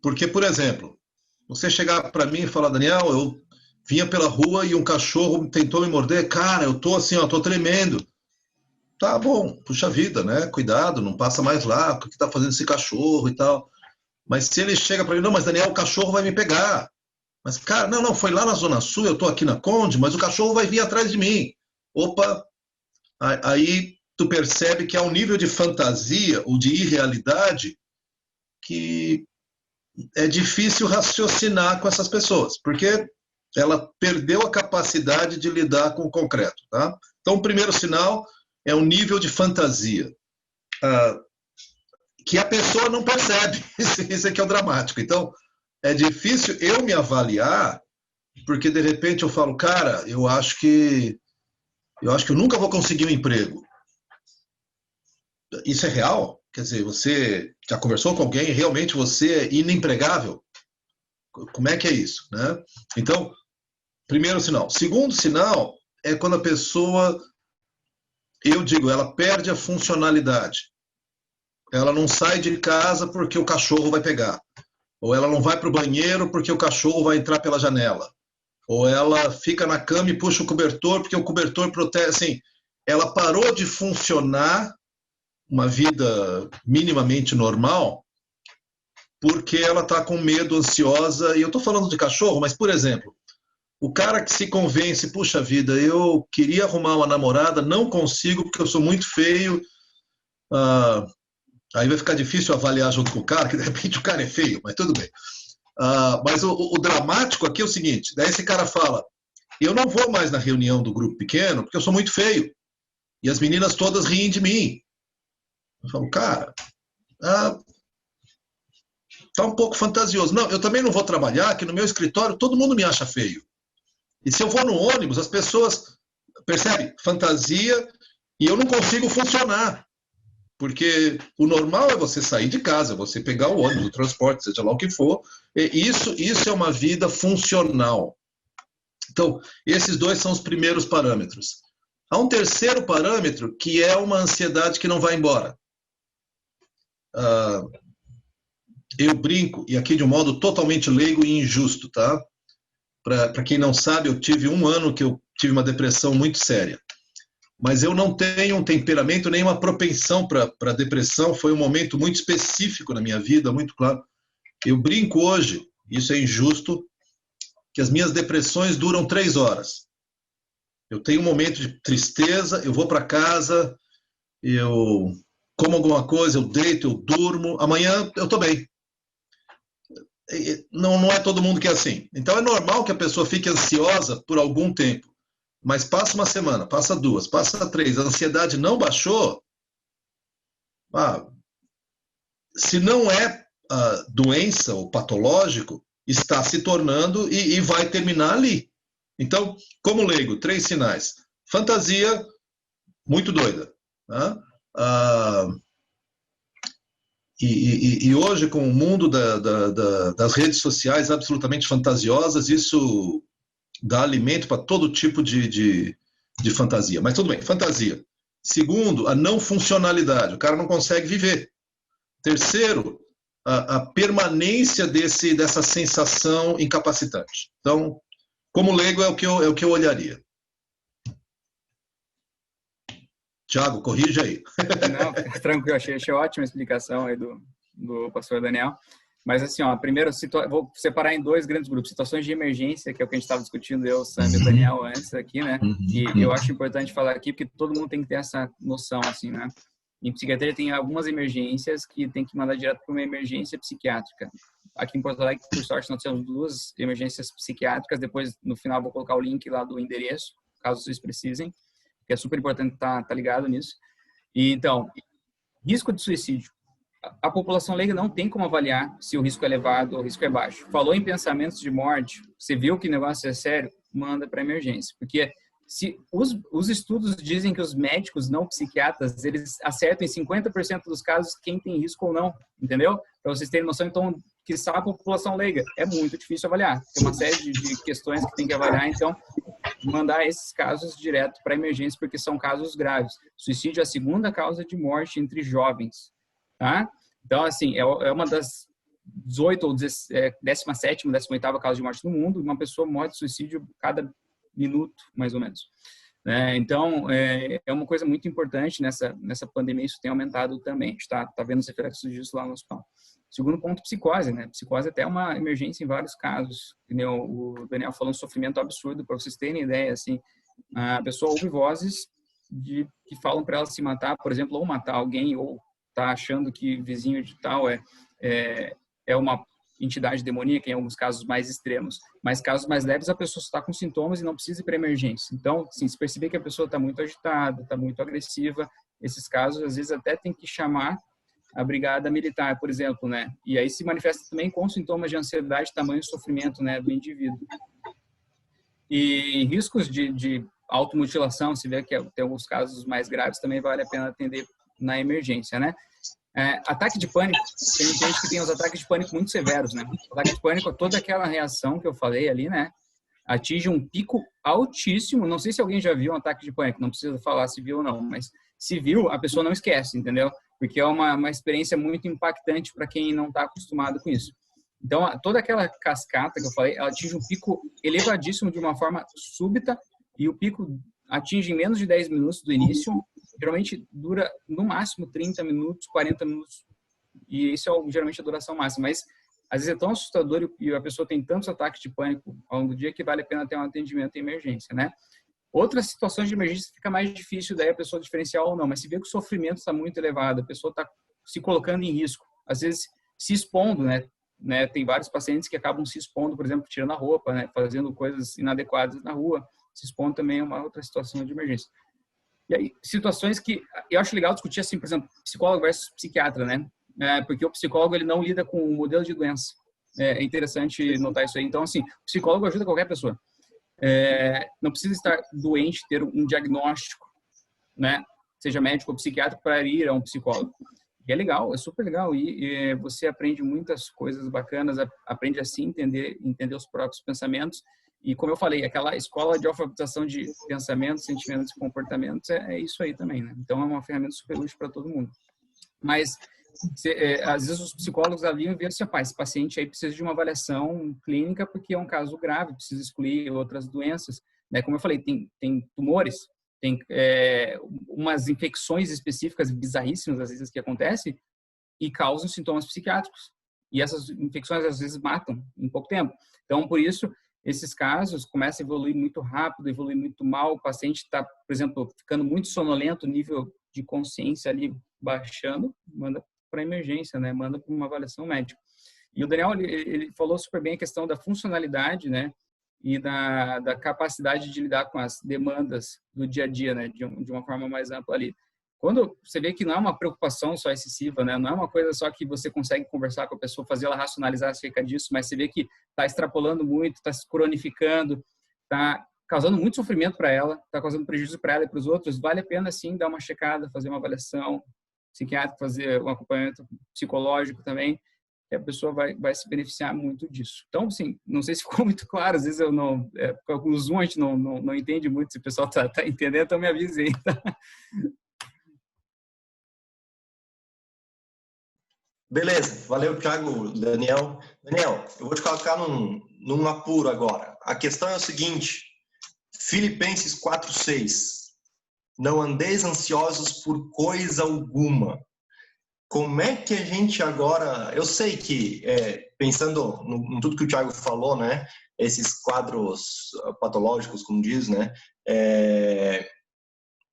Porque, por exemplo, você chegar para mim e falar, Daniel, eu vinha pela rua e um cachorro tentou me morder, cara, eu tô assim, ó, tô tremendo. Tá bom, puxa vida, né? Cuidado, não passa mais lá, o que tá fazendo esse cachorro e tal. Mas se ele chega para mim, não, mas Daniel, o cachorro vai me pegar. Mas, cara, não, foi lá na Zona Sul, eu tô aqui na Conde, mas o cachorro vai vir atrás de mim. Opa, aí tu percebe que há um nível de fantasia ou de irrealidade que é difícil raciocinar com essas pessoas, porque ela perdeu a capacidade de lidar com o concreto, tá? Então, o primeiro sinal é um nível de fantasia que a pessoa não percebe. Isso aqui é o dramático. Então, é difícil eu me avaliar, porque de repente eu falo, cara, eu acho que eu nunca vou conseguir um emprego. Isso é real? Quer dizer, você já conversou com alguém, realmente você é inempregável? Como é que é isso, né? Então, primeiro sinal. Segundo sinal é quando a pessoa, eu digo, ela perde a funcionalidade. Ela não sai de casa porque o cachorro vai pegar. Ou ela não vai para o banheiro porque o cachorro vai entrar pela janela. Ou ela fica na cama e puxa o cobertor porque o cobertor protege. Assim, ela parou de funcionar uma vida minimamente normal porque ela está com medo, ansiosa. E eu estou falando de cachorro, mas, por exemplo, o cara que se convence, puxa vida, eu queria arrumar uma namorada, não consigo porque eu sou muito feio. Aí vai ficar difícil avaliar junto com o cara, que de repente o cara é feio, mas tudo bem. Mas o dramático aqui é o seguinte, daí esse cara fala, eu não vou mais na reunião do grupo pequeno porque eu sou muito feio. E as meninas todas riem de mim. Eu falo, cara, tá um pouco fantasioso. Não, eu também não vou trabalhar, que no meu escritório todo mundo me acha feio. E se eu vou no ônibus, as pessoas, percebe? Fantasia, e eu não consigo funcionar. Porque o normal é você sair de casa, você pegar o ônibus, o transporte, seja lá o que for. E isso é uma vida funcional. Então, esses dois são os primeiros parâmetros. Há um terceiro parâmetro, que é uma ansiedade que não vai embora. Eu brinco, e aqui de um modo totalmente leigo e injusto, tá? Para quem não sabe, eu tive um ano que eu tive uma depressão muito séria. Mas eu não tenho um temperamento, nem uma propensão para depressão. Foi um momento muito específico na minha vida, muito claro. Eu brinco hoje, isso é injusto, que as minhas depressões duram 3 horas. Eu tenho um momento de tristeza, eu vou para casa, eu como alguma coisa, eu deito, eu durmo, amanhã eu estou bem. Não é todo mundo que é assim. Então é normal que a pessoa fique ansiosa por algum tempo. Mas passa uma semana, passa 2, passa 3, a ansiedade não baixou, se não é doença ou patológico, está se tornando e vai terminar ali. Então, como leigo, 3 sinais. Fantasia, muito doida. Né? E hoje, com o mundo das redes sociais absolutamente fantasiosas, isso dá alimento para todo tipo de fantasia. Mas tudo bem, fantasia. Segundo, a não funcionalidade. O cara não consegue viver. Terceiro, a permanência dessa sensação incapacitante. Então, como leigo, é o que eu olharia. Tiago, corrige aí. Não, tranquilo, achei ótima a explicação aí do pastor Daniel. Mas assim, primeiro, vou separar em 2 grandes grupos. Situações de emergência, que é o que a gente estava discutindo, eu, Sam e o Daniel antes aqui, né? E eu acho importante falar aqui, porque todo mundo tem que ter essa noção, assim, né? Em psiquiatria tem algumas emergências que tem que mandar direto para uma emergência psiquiátrica. Aqui em Porto Alegre, por sorte, nós temos 2 emergências psiquiátricas. Depois, no final, vou colocar o link lá do endereço, caso vocês precisem, que é super importante estar ligado nisso. E então, risco de suicídio. A população leiga não tem como avaliar se o risco é elevado ou o risco é baixo. Falou em pensamentos de morte, você viu que o negócio é sério, manda para emergência. Porque se os estudos dizem que os médicos não psiquiatras, eles acertam em 50% dos casos quem tem risco ou não, entendeu? Para vocês terem noção, então, que só a população leiga é muito difícil avaliar. Tem uma série de questões que tem que avaliar, então, mandar esses casos direto para emergência, porque são casos graves. Suicídio é a 2ª causa de morte entre jovens, tá? Então, assim, é uma das 18 ou 17ª, 18ª causa de morte no mundo. Uma pessoa morre de suicídio cada minuto, mais ou menos. Então, é uma coisa muito importante nessa pandemia, isso tem aumentado também. A gente está vendo os reflexos disso lá no hospital. Segundo ponto, psicose, né? Psicose até é uma emergência em vários casos. O Daniel falou um sofrimento absurdo, para vocês terem ideia, assim, a pessoa ouve vozes que falam para ela se matar, por exemplo, ou matar alguém, ou tá achando que vizinho de tal é uma entidade demoníaca, em alguns casos mais extremos. Mas casos mais leves, a pessoa está com sintomas e não precisa ir para emergência. Então, assim, se perceber que a pessoa está muito agitada, está muito agressiva, esses casos, às vezes, até tem que chamar a brigada militar, por exemplo, né? E aí se manifesta também com sintomas de ansiedade, tamanho e sofrimento, né, do indivíduo. E riscos de automutilação, se vê que tem alguns casos mais graves, também vale a pena atender na emergência, né? Ataque de pânico, tem gente que tem os ataques de pânico muito severos, né? Ataque de pânico, toda aquela reação que eu falei ali, né? Atinge um pico altíssimo. Não sei se alguém já viu um ataque de pânico, não precisa falar se viu ou não, mas se viu, a pessoa não esquece, entendeu? Porque é uma experiência muito impactante para quem não está acostumado com isso. Então, toda aquela cascata que eu falei, ela atinge um pico elevadíssimo de uma forma súbita, e o pico atinge em menos de 10 minutos do início. Geralmente dura no máximo 30 minutos, 40 minutos, e isso é geralmente a duração máxima. Mas às vezes é tão assustador e a pessoa tem tantos ataques de pânico ao longo do dia que vale a pena ter um atendimento em emergência, né? Outras situações de emergência fica mais difícil daí a pessoa diferenciar ou não, mas se vê que o sofrimento está muito elevado, a pessoa está se colocando em risco, às vezes se expondo, né? Tem vários pacientes que acabam se expondo, por exemplo, tirando a roupa, né? Fazendo coisas inadequadas na rua, se expondo também é uma outra situação de emergência. E aí, situações que eu acho legal discutir, assim, por exemplo, psicólogo versus psiquiatra, né? porque o psicólogo ele não lida com o modelo de doença. É interessante notar isso aí. Então, assim, o psicólogo ajuda qualquer pessoa. Não precisa estar doente, ter um diagnóstico, né? Seja médico ou psiquiátrico, para ir a um psicólogo. E é legal, é super legal. E você aprende muitas coisas bacanas, aprende a se entender os próprios pensamentos. E como eu falei, aquela escola de alfabetização de pensamentos, sentimentos e comportamentos é isso aí também, né? Então é uma ferramenta super útil para todo mundo. Mas às vezes os psicólogos aliam e veem assim, esse paciente aí precisa de uma avaliação clínica porque é um caso grave, precisa excluir outras doenças, né? Como eu falei, tem tumores, tem umas infecções específicas bizarríssimas às vezes que acontecem e causam sintomas psiquiátricos. E essas infecções às vezes matam em pouco tempo. Então, por isso, esses casos começam a evoluir muito rápido, evoluir muito mal, o paciente está, por exemplo, ficando muito sonolento, o nível de consciência ali baixando, manda para emergência, né? Manda para uma avaliação médica. E o Daniel, ele falou super bem a questão da funcionalidade, né? E da capacidade de lidar com as demandas do dia a dia, né? De uma forma mais ampla ali. Quando você vê que não é uma preocupação só excessiva, né? Não é uma coisa só que você consegue conversar com a pessoa, fazer ela racionalizar acerca disso, mas você vê que está extrapolando muito, está se cronificando, está causando muito sofrimento para ela, está causando prejuízo para ela e para os outros, vale a pena, sim, dar uma checada, fazer uma avaliação psiquiátrica, fazer um acompanhamento psicológico também, que a pessoa vai se beneficiar muito disso. Então, assim, não sei se ficou muito claro, às vezes eu não... com o Zoom a gente não entende muito, se o pessoal está entendendo, então me avise aí, tá? Beleza, valeu, Thiago, Daniel. Daniel, eu vou te colocar num apuro agora. A questão é o seguinte, Filipenses 4:6, não andeis ansiosos por coisa alguma. Como é que a gente agora... Eu sei que, pensando em tudo que o Thiago falou, né, esses quadros patológicos, como diz, né,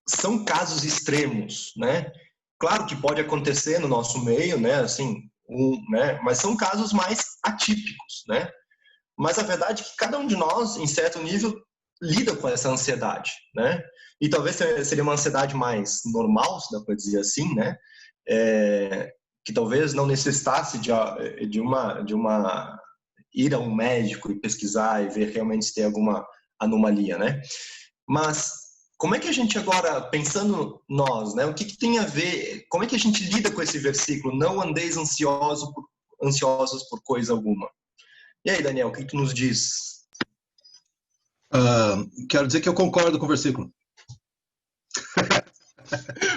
são casos extremos, né? Claro que pode acontecer no nosso meio, né, assim, né, mas são casos mais atípicos, né? Mas a verdade é que cada um de nós, em certo nível, lida com essa ansiedade, né? E talvez seria uma ansiedade mais normal, se dá para dizer assim, né? Que talvez não necessitasse de uma ir a um médico e pesquisar e ver realmente se tem alguma anomalia, né? Mas como é que a gente agora, pensando nós, né? O que tem a ver? Como é que a gente lida com esse versículo? Não andeis ansiosos por coisa alguma. E aí, Daniel, o que tu nos diz? Quero dizer que eu concordo com o versículo.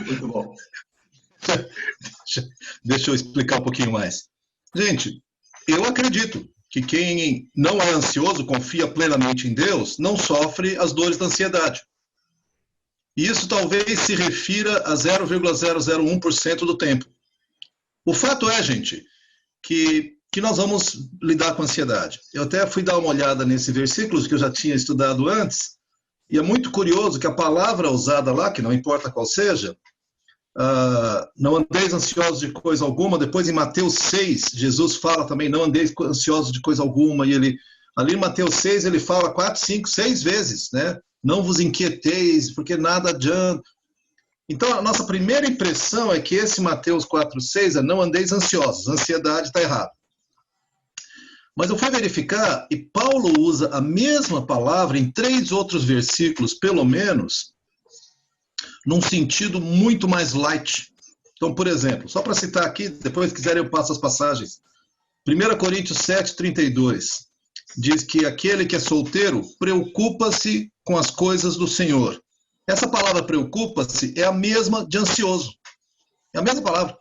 Muito bom. Deixa eu explicar um pouquinho mais. Gente, eu acredito que quem não é ansioso, confia plenamente em Deus, não sofre as dores da ansiedade. E isso talvez se refira a 0,001% do tempo. O fato é, gente, que nós vamos lidar com a ansiedade. Eu até fui dar uma olhada nesses versículos que eu já tinha estudado antes, e é muito curioso que a palavra usada lá, que não importa qual seja, não andeis ansiosos de coisa alguma. Depois em Mateus 6, Jesus fala também, não andeis ansiosos de coisa alguma, e ali em Mateus 6 ele fala 4, 5, 6 vezes, né? Não vos inquieteis, porque nada adianta. Então a nossa primeira impressão é que esse Mateus 4, 6 é não andeis ansiosos, ansiedade está errado. Mas eu fui verificar, e Paulo usa a mesma palavra em 3 outros versículos, pelo menos, num sentido muito mais light. Então, por exemplo, só para citar aqui, depois se quiserem eu passo as passagens. 1 Coríntios 7, 32, diz que aquele que é solteiro preocupa-se com as coisas do Senhor. Essa palavra preocupa-se é a mesma de ansioso. É a mesma palavra.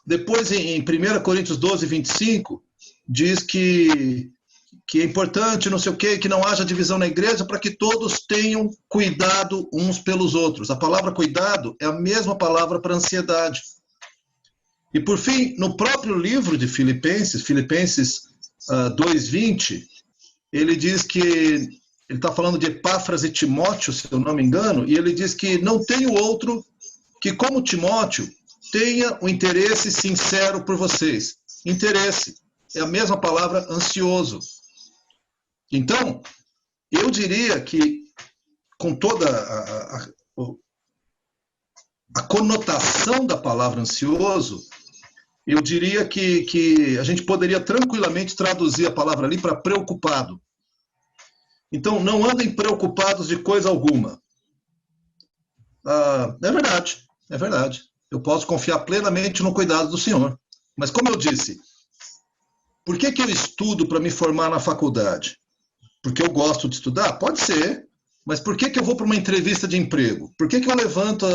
Depois, em 1 Coríntios 12, 25, diz que é importante, não sei o quê, que não haja divisão na igreja para que todos tenham cuidado uns pelos outros. A palavra cuidado é a mesma palavra para ansiedade. E, por fim, no próprio livro de Filipenses 2:20, ele diz que, ele está falando de Epáfras e Timóteo, se eu não me engano, e ele diz que não tem o outro que, como Timóteo, tenha um interesse sincero por vocês. Interesse é a mesma palavra ansioso. Então, eu diria que, com toda a conotação da palavra ansioso, eu diria que a gente poderia tranquilamente traduzir a palavra ali para preocupado. Então, não andem preocupados de coisa alguma. É verdade, é verdade. Eu posso confiar plenamente no cuidado do Senhor. Mas como eu disse, por que eu estudo para me formar na faculdade? Porque eu gosto de estudar? Pode ser. Mas por que eu vou para uma entrevista de emprego? Por que eu levanto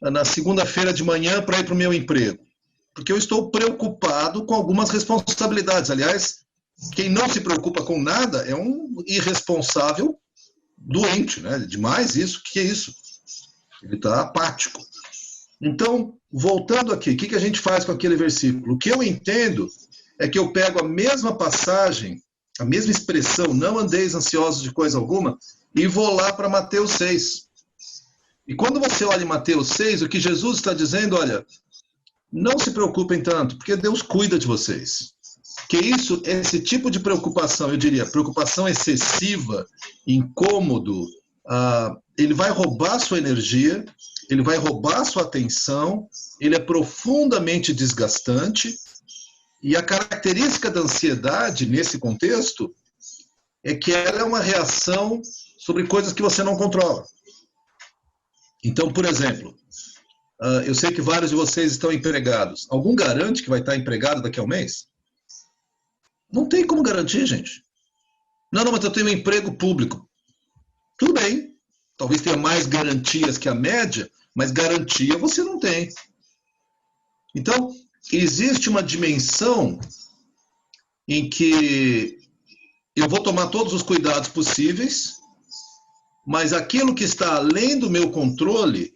na segunda-feira de manhã para ir para o meu emprego? Porque eu estou preocupado com algumas responsabilidades. Aliás, quem não se preocupa com nada é um irresponsável doente, né? Demais isso, que é isso? Ele está apático. Então, voltando aqui, o que a gente faz com aquele versículo? O que eu entendo é que eu pego a mesma passagem, a mesma expressão, não andeis ansiosos de coisa alguma, e vou lá para Mateus 6. E quando você olha em Mateus 6, o que Jesus está dizendo, olha, não se preocupem tanto, porque Deus cuida de vocês. Que isso, esse tipo de preocupação, eu diria, preocupação excessiva, incômodo, ele vai roubar sua energia, ele vai roubar sua atenção, ele é profundamente desgastante, e a característica da ansiedade, nesse contexto, é que ela é uma reação sobre coisas que você não controla. Então, por exemplo, eu sei que vários de vocês estão empregados. Algum garante que vai estar empregado daqui a um mês? Não tem como garantir, gente. Não, mas eu tenho um emprego público. Tudo bem. Talvez tenha mais garantias que a média, mas garantia você não tem. Então, existe uma dimensão em que eu vou tomar todos os cuidados possíveis, mas aquilo que está além do meu controle,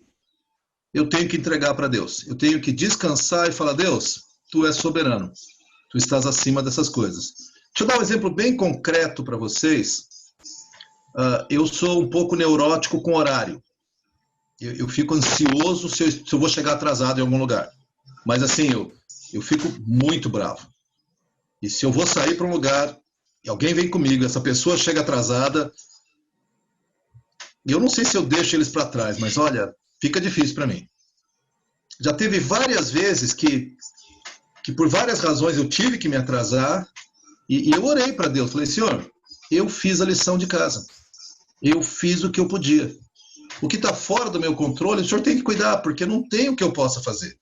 eu tenho que entregar para Deus. Eu tenho que descansar e falar, Deus, tu és soberano. Tu estás acima dessas coisas. Deixa eu dar um exemplo bem concreto para vocês. Eu sou um pouco neurótico com horário. Eu fico ansioso se eu vou chegar atrasado em algum lugar. Mas assim, eu fico muito bravo. E se eu vou sair para um lugar e alguém vem comigo, essa pessoa chega atrasada, eu não sei se eu deixo eles para trás, mas olha, fica difícil para mim. Já teve várias vezes que por várias razões eu tive que me atrasar e eu orei para Deus. Falei, Senhor, eu fiz a lição de casa. Eu fiz o que eu podia. O que está fora do meu controle, o Senhor tem que cuidar, porque não tem o que eu possa fazer.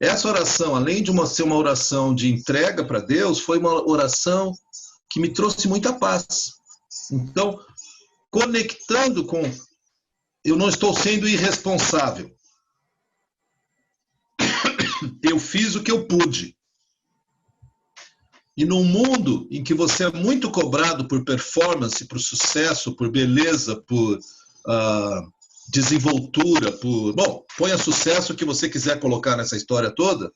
Essa oração, além de ser uma oração de entrega para Deus, foi uma oração que me trouxe muita paz. Então, conectando com... Eu não estou sendo irresponsável. Eu fiz o que eu pude. E num mundo em que você é muito cobrado por performance, por sucesso, por beleza, por desenvoltura, Bom, ponha sucesso que você quiser colocar nessa história toda.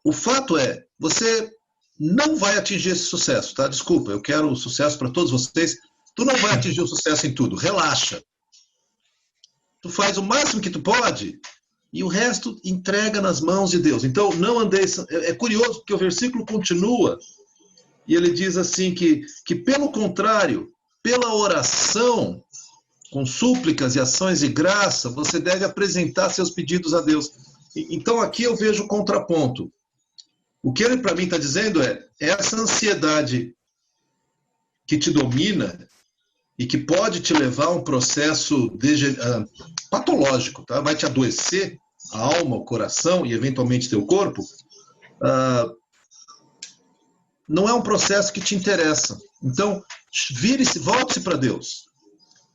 O fato é, você não vai atingir esse sucesso, tá? Desculpa, eu quero o sucesso para todos vocês. Tu não vai atingir o sucesso em tudo, relaxa. Tu faz o máximo que tu pode e o resto entrega nas mãos de Deus. Então, não andeis... É curioso porque o versículo continua e ele diz assim que pelo contrário, pela oração, com súplicas e ações de graça, você deve apresentar seus pedidos a Deus. Então, aqui eu vejo o contraponto. O que ele, para mim, está dizendo é essa ansiedade que te domina e que pode te levar a um processo patológico, tá? Vai te adoecer a alma, o coração e, eventualmente, teu corpo, não é um processo que te interessa. Então, vire-se, volte-se para Deus.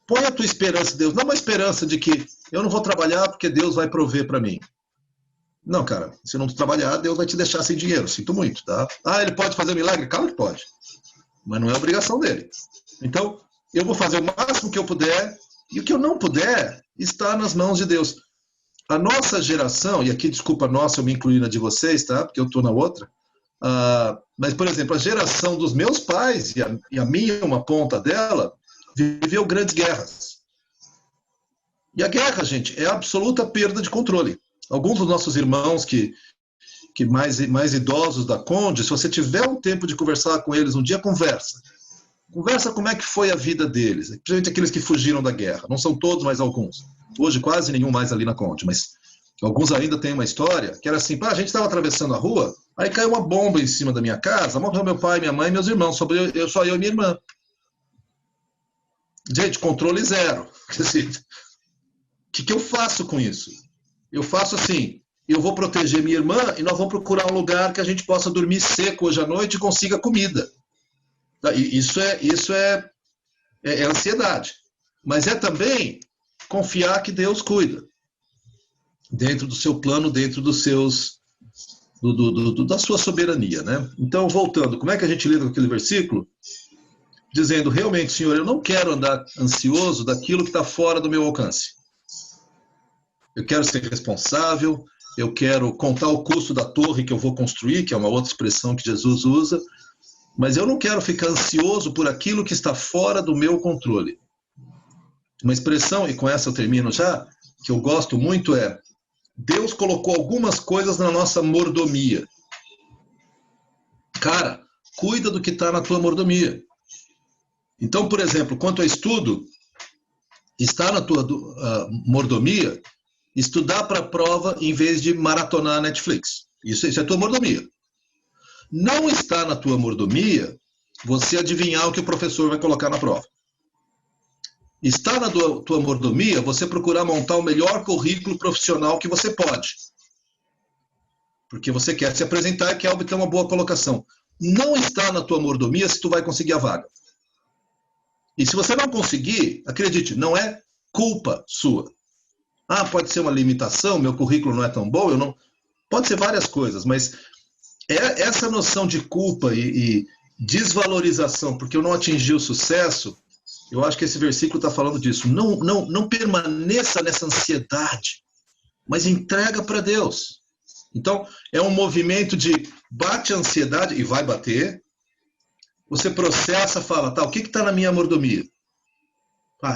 Põe a tua esperança em Deus. Não uma esperança de que eu não vou trabalhar porque Deus vai prover para mim. Não, cara. Se não trabalhar, Deus vai te deixar sem dinheiro. Sinto muito, tá? Ele pode fazer milagre? Claro que pode. Mas não é obrigação dele. Então, eu vou fazer o máximo que eu puder e o que eu não puder está nas mãos de Deus. A nossa geração, e aqui, desculpa, nossa, eu me incluí na de vocês, tá? Porque eu estou na outra. Mas, por exemplo, a geração dos meus pais e a minha, uma ponta dela, viveu grandes guerras. E a guerra, gente, é a absoluta perda de controle. Alguns dos nossos irmãos que mais idosos da Conde, se você tiver um tempo de conversar com eles um dia, conversa. Conversa como é que foi a vida deles, principalmente aqueles que fugiram da guerra. Não são todos, mas alguns. Hoje quase nenhum mais ali na Conde, mas Alguns ainda têm uma história que era assim, a gente estava atravessando a rua, aí caiu uma bomba em cima da minha casa, morreu meu pai, minha mãe e meus irmãos, só eu e minha irmã. Gente, controle zero. Quer dizer, o que eu faço com isso? Eu faço assim, eu vou proteger minha irmã e nós vamos procurar um lugar que a gente possa dormir seco hoje à noite e consiga comida. Isso é ansiedade. Mas é também confiar que Deus cuida. Dentro do seu plano, dentro dos seus, da sua soberania, né? Então, voltando, como é que a gente lida com aquele versículo? Dizendo, realmente, Senhor, eu não quero andar ansioso daquilo que está fora do meu alcance. Eu quero ser responsável, eu quero contar o custo da torre que eu vou construir, que é uma outra expressão que Jesus usa, mas eu não quero ficar ansioso por aquilo que está fora do meu controle. Uma expressão, e com essa eu termino já, que eu gosto muito é, Deus colocou algumas coisas na nossa mordomia. Cara, cuida do que está na tua mordomia. Então, por exemplo, quanto a estudo, está na tua mordomia, estudar para a prova em vez de maratonar a Netflix. Isso é a tua mordomia. Não está na tua mordomia você adivinhar o que o professor vai colocar na prova. Está na tua mordomia você procurar montar o melhor currículo profissional que você pode. Porque você quer se apresentar e quer obter uma boa colocação. Não está na tua mordomia se tu vai conseguir a vaga. E se você não conseguir, acredite, não é culpa sua. Pode ser uma limitação, meu currículo não é tão bom, eu não... Pode ser várias coisas, mas essa noção de culpa e desvalorização, porque eu não atingi o sucesso, eu acho que esse versículo está falando disso. Não permaneça nessa ansiedade, mas entrega para Deus. Então, é um movimento de bate a ansiedade, e vai bater, você processa, fala, o que está na minha mordomia?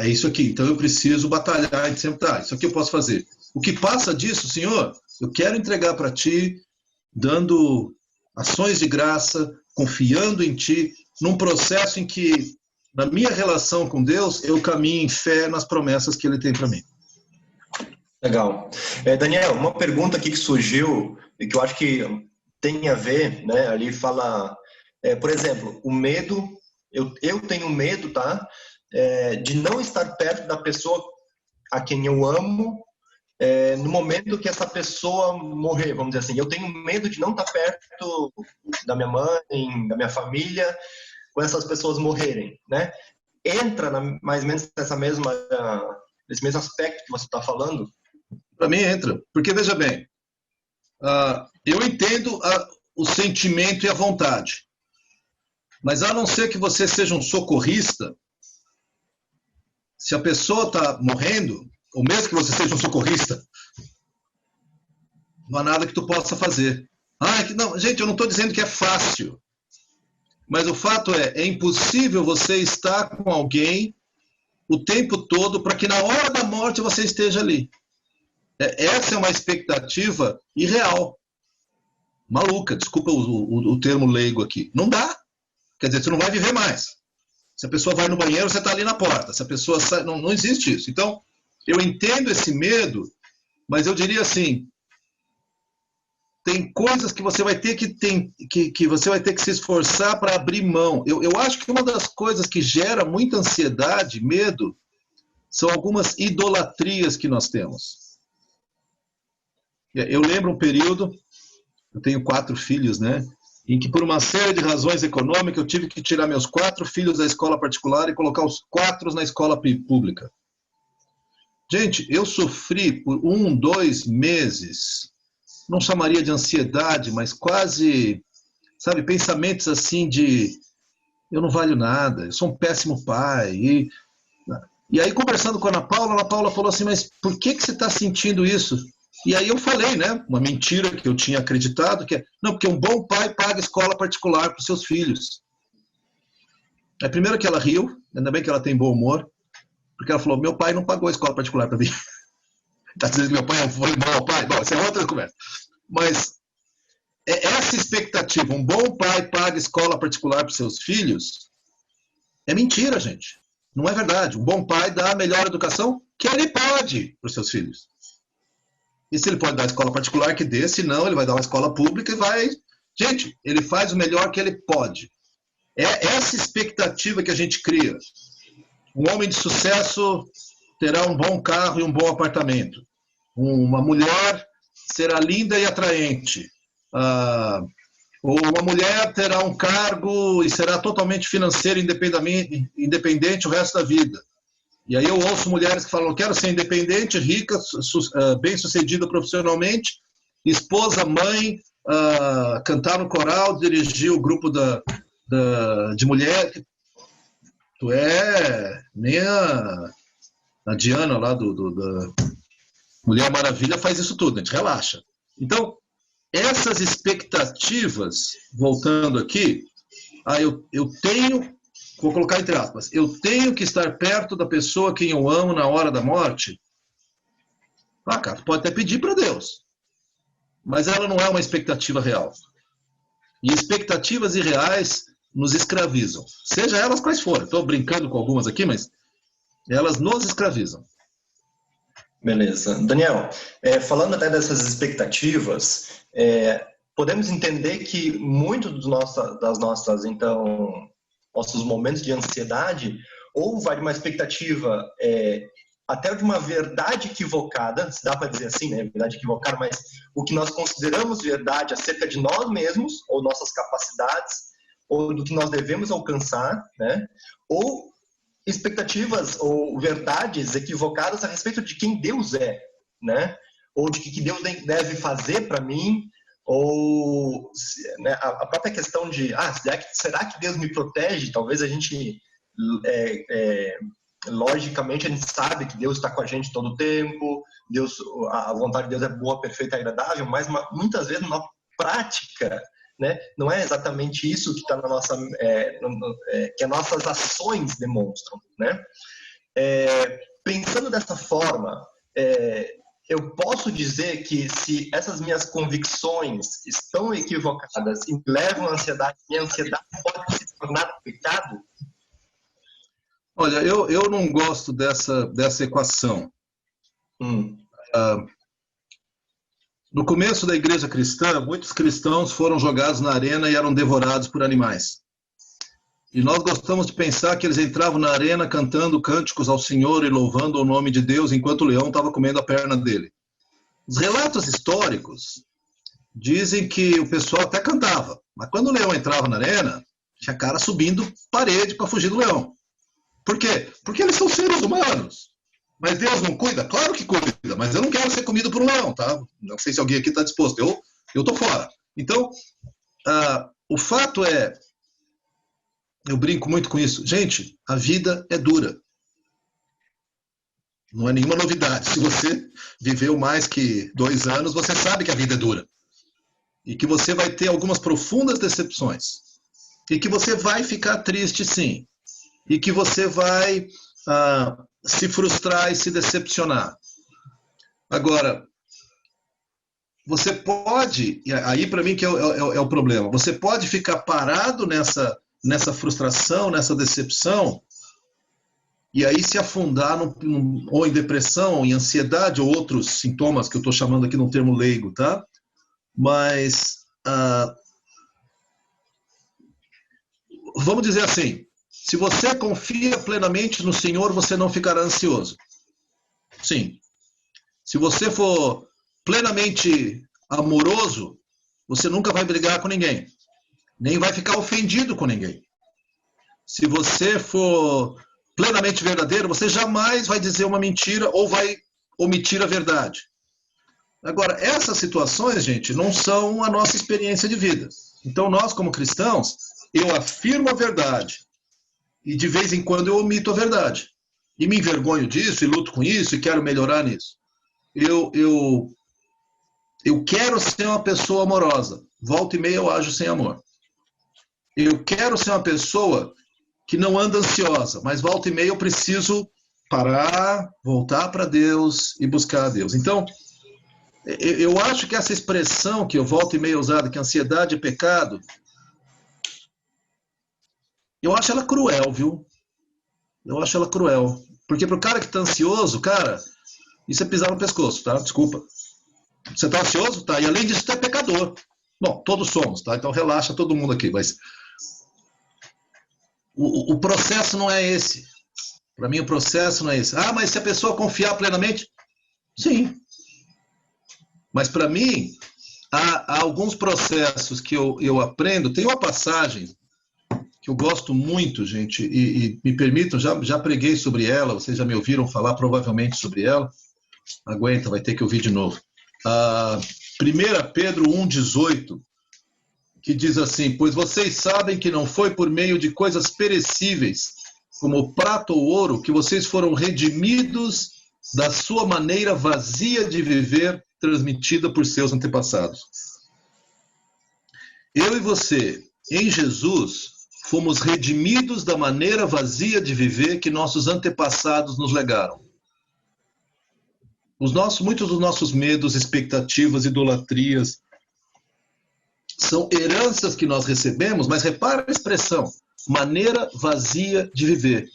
É isso aqui, então eu preciso batalhar e sempre isso aqui eu posso fazer. O que passa disso, Senhor, eu quero entregar para Ti, dando ações de graça, confiando em Ti, num processo em que, na minha relação com Deus, eu caminho em fé nas promessas que Ele tem para mim. Legal. Daniel, uma pergunta aqui que surgiu, e que eu acho que tem a ver, né? Ali fala, por exemplo, o medo, eu tenho medo, tá? De não estar perto da pessoa a quem eu amo, no momento que essa pessoa morrer, vamos dizer assim. Eu tenho medo de não estar perto da minha mãe, da minha família, quando essas pessoas morrerem, né? Entra mais ou menos nesse mesmo aspecto que você está falando? Para mim entra, porque veja bem, eu entendo o sentimento e a vontade, mas a não ser que você seja um socorrista, se a pessoa está morrendo, ou mesmo que você seja um socorrista, não há nada que tu possa fazer. Não, gente, eu não estou dizendo que é fácil, mas o fato é impossível você estar com alguém o tempo todo para que na hora da morte você esteja ali. Essa é uma expectativa irreal. Maluca, desculpa o termo leigo aqui. Não dá. Quer dizer, você não vai viver mais. Se a pessoa vai no banheiro, você está ali na porta. Se a pessoa sai, não existe isso. Então, eu entendo esse medo, mas eu diria assim, tem coisas que você vai ter que você vai ter que se esforçar para abrir mão. Eu acho que uma das coisas que gera muita ansiedade, medo, são algumas idolatrias que nós temos. Eu lembro um período, eu tenho 4 filhos, né? Em que por uma série de razões econômicas eu tive que tirar meus 4 filhos da escola particular e colocar os 4 na escola pública. Gente, eu sofri por 1, 2 meses, não chamaria de ansiedade, mas quase, sabe, pensamentos assim de eu não valho nada, eu sou um péssimo pai. E aí conversando com a Ana Paula falou assim, mas por que você está sentindo isso? E aí eu falei, né, uma mentira que eu tinha acreditado, que porque um bom pai paga escola particular para os seus filhos. Aí primeiro que ela riu, ainda bem que ela tem bom humor, porque ela falou, meu pai não pagou a escola particular para mim. Está dizendo que meu pai foi um mau pai? Bom, essa é outra conversa. Mas essa expectativa, um bom pai paga escola particular para os seus filhos, é mentira, gente. Não é verdade. Um bom pai dá a melhor educação que ele pode para os seus filhos. E se ele pode dar escola particular, que dê, se não, ele vai dar uma escola pública e vai... Gente, ele faz o melhor que ele pode. É essa expectativa que a gente cria. Um homem de sucesso terá um bom carro e um bom apartamento. Uma mulher será linda e atraente. Ou uma mulher terá um cargo e será totalmente financeiro independente o resto da vida. E aí eu ouço mulheres que falam, eu quero ser independente, rica, bem-sucedida profissionalmente, esposa, mãe, cantar no coral, dirigir o grupo de mulher. Tu nem a Diana lá da Mulher Maravilha faz isso tudo, a gente relaxa. Então, essas expectativas, voltando aqui, eu tenho, vou colocar entre aspas, eu tenho que estar perto da pessoa quem eu amo na hora da morte. Cara, tu pode até pedir para Deus, mas ela não é uma expectativa real. E expectativas irreais nos escravizam, seja elas quais forem. Estou brincando com algumas aqui, mas elas nos escravizam. Beleza. Daniel, falando até dessas expectativas, podemos entender que muito das nossas, então, nossos momentos de ansiedade, ou vai de uma expectativa até de uma verdade equivocada, se dá para dizer assim, né? Verdade equivocada, mas o que nós consideramos verdade acerca de nós mesmos, ou nossas capacidades, ou do que nós devemos alcançar, né? Ou expectativas ou verdades equivocadas a respeito de quem Deus é, né? Ou de que Deus deve fazer para mim, ou né, a própria questão de será que Deus me protege? Talvez a gente logicamente a gente sabe que Deus está com a gente todo o tempo, a vontade de Deus é boa, perfeita e agradável, mas muitas vezes na prática, né, não é exatamente isso que está na nossa que as nossas ações demonstram, né? Pensando dessa forma, eu posso dizer que se essas minhas convicções estão equivocadas e me levam à ansiedade, minha ansiedade pode se tornar um pecado? Olha, eu não gosto dessa equação. No começo da igreja cristã, muitos cristãos foram jogados na arena e eram devorados por animais. E nós gostamos de pensar que eles entravam na arena cantando cânticos ao Senhor e louvando o nome de Deus enquanto o leão estava comendo a perna dele. Os relatos históricos dizem que o pessoal até cantava, mas quando o leão entrava na arena, tinha cara subindo parede para fugir do leão. Por quê? Porque eles são seres humanos. Mas Deus não cuida? Claro que cuida, mas eu não quero ser comido por um leão, tá? Não sei se alguém aqui está disposto, eu tô fora. Então, o fato eu brinco muito com isso. Gente, a vida é dura. Não é nenhuma novidade. Se você viveu mais que 2 anos, você sabe que a vida é dura. E que você vai ter algumas profundas decepções. E que você vai ficar triste, sim. E que você vai se frustrar e se decepcionar. Agora, você pode, aí para mim que é o problema, você pode ficar parado nessa frustração, nessa decepção, e aí se afundar ou em depressão, ou em ansiedade, ou outros sintomas que eu estou chamando aqui num termo leigo, tá? Mas, vamos dizer assim, se você confia plenamente no Senhor, você não ficará ansioso. Sim. Se você for plenamente amoroso, você nunca vai brigar com ninguém. Nem vai ficar ofendido com ninguém. Se você for plenamente verdadeiro, você jamais vai dizer uma mentira ou vai omitir a verdade. Agora, essas situações, gente, não são a nossa experiência de vida. Então, nós, como cristãos, eu afirmo a verdade. E de vez em quando eu omito a verdade. E me envergonho disso, e luto com isso, e quero melhorar nisso. Eu quero ser uma pessoa amorosa. Volta e meia eu ajo sem amor. Eu quero ser uma pessoa que não anda ansiosa, mas volta e meia eu preciso parar, voltar para Deus e buscar a Deus. Então, eu acho que essa expressão que eu volta e meia usada, que ansiedade é pecado, eu acho ela cruel, viu? Eu acho ela cruel. Porque pro cara que tá ansioso, cara, isso é pisar no pescoço, tá? Desculpa. Você está ansioso? Tá. E além disso, você é pecador. Bom, todos somos, tá? Então relaxa todo mundo aqui. Mas o processo não é esse. Para mim, o processo não é esse. Ah, mas se a pessoa confiar plenamente? Sim. Mas para mim, há alguns processos que eu aprendo. Tem uma passagem que eu gosto muito, gente, e me permitam, já preguei sobre ela, vocês já me ouviram falar provavelmente sobre ela. Aguenta, vai ter que ouvir de novo. 1 Pedro 1,18, que diz assim: pois vocês sabem que não foi por meio de coisas perecíveis, como prata ou ouro, que vocês foram redimidos da sua maneira vazia de viver, transmitida por seus antepassados. Eu e você, em Jesus, fomos redimidos da maneira vazia de viver que nossos antepassados nos legaram. Muitos dos nossos medos, expectativas, idolatrias, são heranças que nós recebemos, mas repara a expressão, maneira vazia de viver.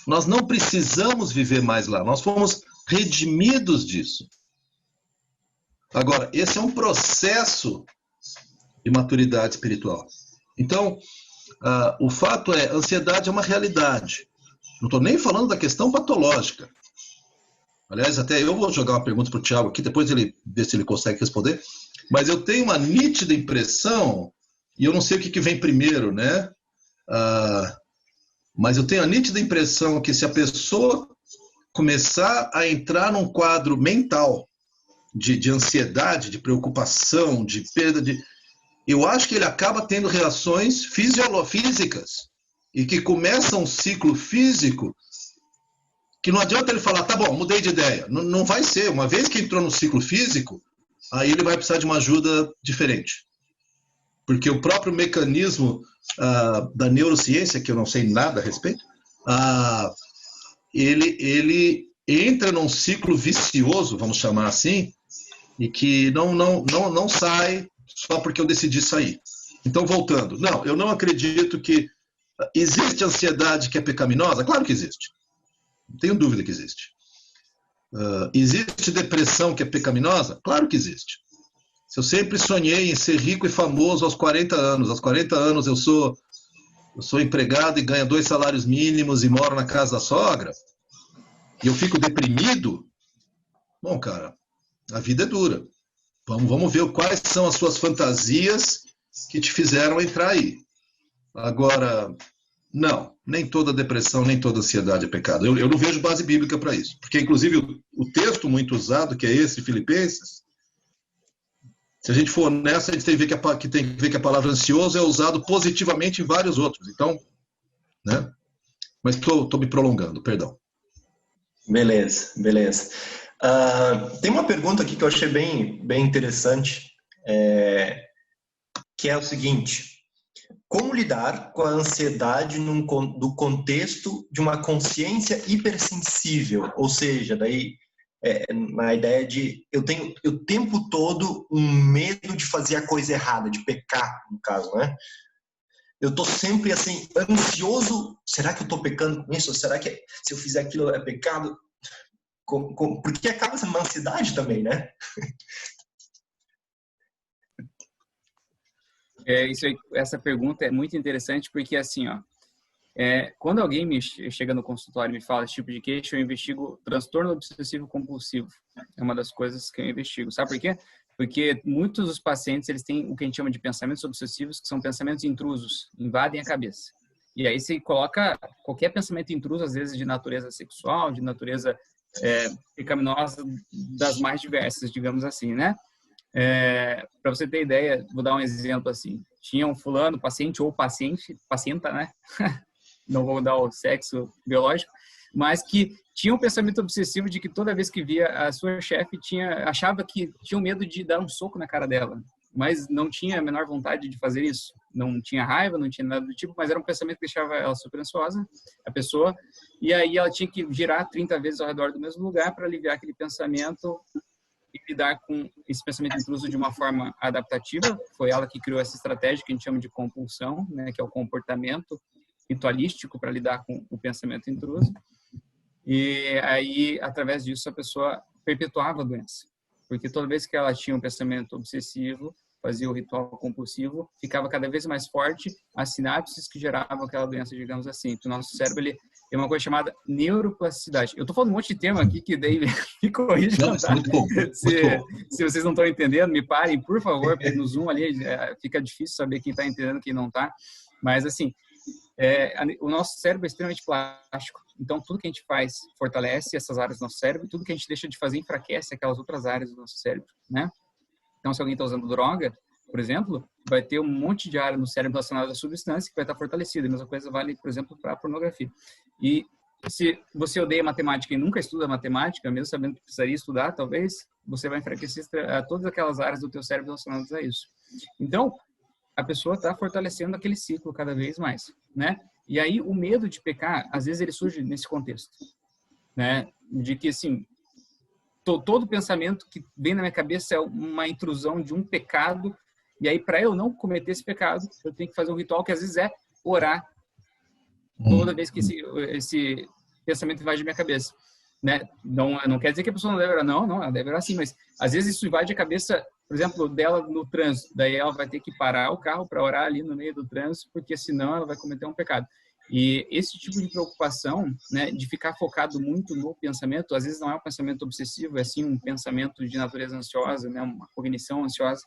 Nós não precisamos viver mais lá, nós fomos redimidos disso. Agora, esse é um processo de maturidade espiritual. Então, o fato é, ansiedade é uma realidade. Não estou nem falando da questão patológica. Aliás, até eu vou jogar uma pergunta para o Thiago aqui, depois ele vê se ele consegue responder. Mas eu tenho uma nítida impressão, e eu não sei o que vem primeiro, né? Mas eu tenho a nítida impressão que se a pessoa começar a entrar num quadro mental de ansiedade, de preocupação, de perda de... Eu acho que ele acaba tendo reações físicas e que começa um ciclo físico que não adianta ele falar, tá bom, mudei de ideia. Não, não vai ser. Uma vez que entrou no ciclo físico, aí ele vai precisar de uma ajuda diferente. Porque o próprio mecanismo da neurociência, que eu não sei nada a respeito, ele entra num ciclo vicioso, vamos chamar assim, e que não sai só porque eu decidi sair. Então, voltando. Não, eu não acredito que... Existe ansiedade que é pecaminosa? Claro que existe. Não tenho dúvida que existe. Existe depressão que é pecaminosa? Claro que existe. Se eu sempre sonhei em ser rico e famoso aos 40 anos, aos 40 anos eu sou empregado e ganho 2 salários mínimos e moro na casa da sogra, e eu fico deprimido, bom, cara, a vida é dura. Vamos ver quais são as suas fantasias que te fizeram entrar aí. Agora, não, nem toda depressão, nem toda ansiedade é pecado. Eu não vejo base bíblica para isso. Porque, inclusive, o texto muito usado, que é esse, Filipenses, se a gente for nessa, a gente tem que ver que a palavra ansioso é usado positivamente em vários outros. Então, né? Mas estou me prolongando, perdão. Beleza. Tem uma pergunta aqui que eu achei bem interessante, que é o seguinte: como lidar com a ansiedade do contexto de uma consciência hipersensível? Ou seja, daí na ideia de eu tenho o tempo todo um medo de fazer a coisa errada, de pecar, no caso, né? Eu estou sempre assim, ansioso, será que eu estou pecando com isso? Será que se eu fizer aquilo é pecado? Porque acaba sendo uma ansiedade também, né? Essa pergunta é muito interessante porque, assim, quando alguém chega no consultório e me fala esse tipo de queixa, eu investigo transtorno obsessivo compulsivo. É uma das coisas que eu investigo. Sabe por quê? Porque muitos dos pacientes, eles têm o que a gente chama de pensamentos obsessivos, que são pensamentos intrusos, invadem a cabeça. E aí você coloca qualquer pensamento intruso, às vezes de natureza sexual, de natureza pecaminosa, das mais diversas, digamos assim, né? Para você ter ideia, vou dar um exemplo assim. Tinha um fulano, paciente ou pacienta, né? Não vou dar o sexo biológico, mas que tinha um pensamento obsessivo de que toda vez que via a sua chefe, achava que tinha medo de dar um soco na cara dela, mas não tinha a menor vontade de fazer isso. Não tinha raiva, não tinha nada do tipo, mas era um pensamento que deixava ela super ansiosa, a pessoa, e aí ela tinha que girar 30 vezes ao redor do mesmo lugar para aliviar aquele pensamento e lidar com esse pensamento intruso de uma forma adaptativa. Foi ela que criou essa estratégia que a gente chama de compulsão, né, que é o comportamento ritualístico para lidar com o pensamento intruso. E aí, através disso, a pessoa perpetuava a doença. porque toda vez que ela tinha um pensamento obsessivo, fazia o ritual compulsivo, ficava cada vez mais forte as sinapses que geravam aquela doença, digamos assim. Então, o nosso cérebro ele tem uma coisa chamada neuroplasticidade. Eu estou falando um monte de tema aqui que daí me corrija. Não, tá? Muito bom, se vocês não estão entendendo, me parem, por favor, porque no Zoom ali fica difícil saber quem está entendendo e quem não está. Mas, assim, o nosso cérebro é extremamente plástico. Então, tudo que a gente faz fortalece essas áreas do nosso cérebro, e tudo que a gente deixa de fazer enfraquece aquelas outras áreas do nosso cérebro, né? Então, se alguém está usando droga, por exemplo, vai ter um monte de área no cérebro relacionada à substância que vai estar fortalecida. A mesma coisa vale, por exemplo, para a pornografia. E se você odeia matemática e nunca estuda matemática, mesmo sabendo que precisaria estudar, talvez, você vai enfraquecer todas aquelas áreas do teu cérebro relacionadas a isso. Então, a pessoa está fortalecendo aquele ciclo cada vez mais, né? E aí, o medo de pecar, às vezes, ele surge nesse contexto, né? De que, assim, todo pensamento que vem na minha cabeça é uma intrusão de um pecado, e aí para eu não cometer esse pecado, eu tenho que fazer um ritual que às vezes é orar toda vez que esse pensamento invade a minha cabeça, né? Não quer dizer que a pessoa não deve orar, não, ela deve orar sim, mas às vezes isso invade a cabeça, por exemplo, dela no trânsito, daí ela vai ter que parar o carro para orar ali no meio do trânsito, porque senão ela vai cometer um pecado. E esse tipo de preocupação, né, de ficar focado muito no pensamento, às vezes não é um pensamento obsessivo, é sim um pensamento de natureza ansiosa, né, uma cognição ansiosa,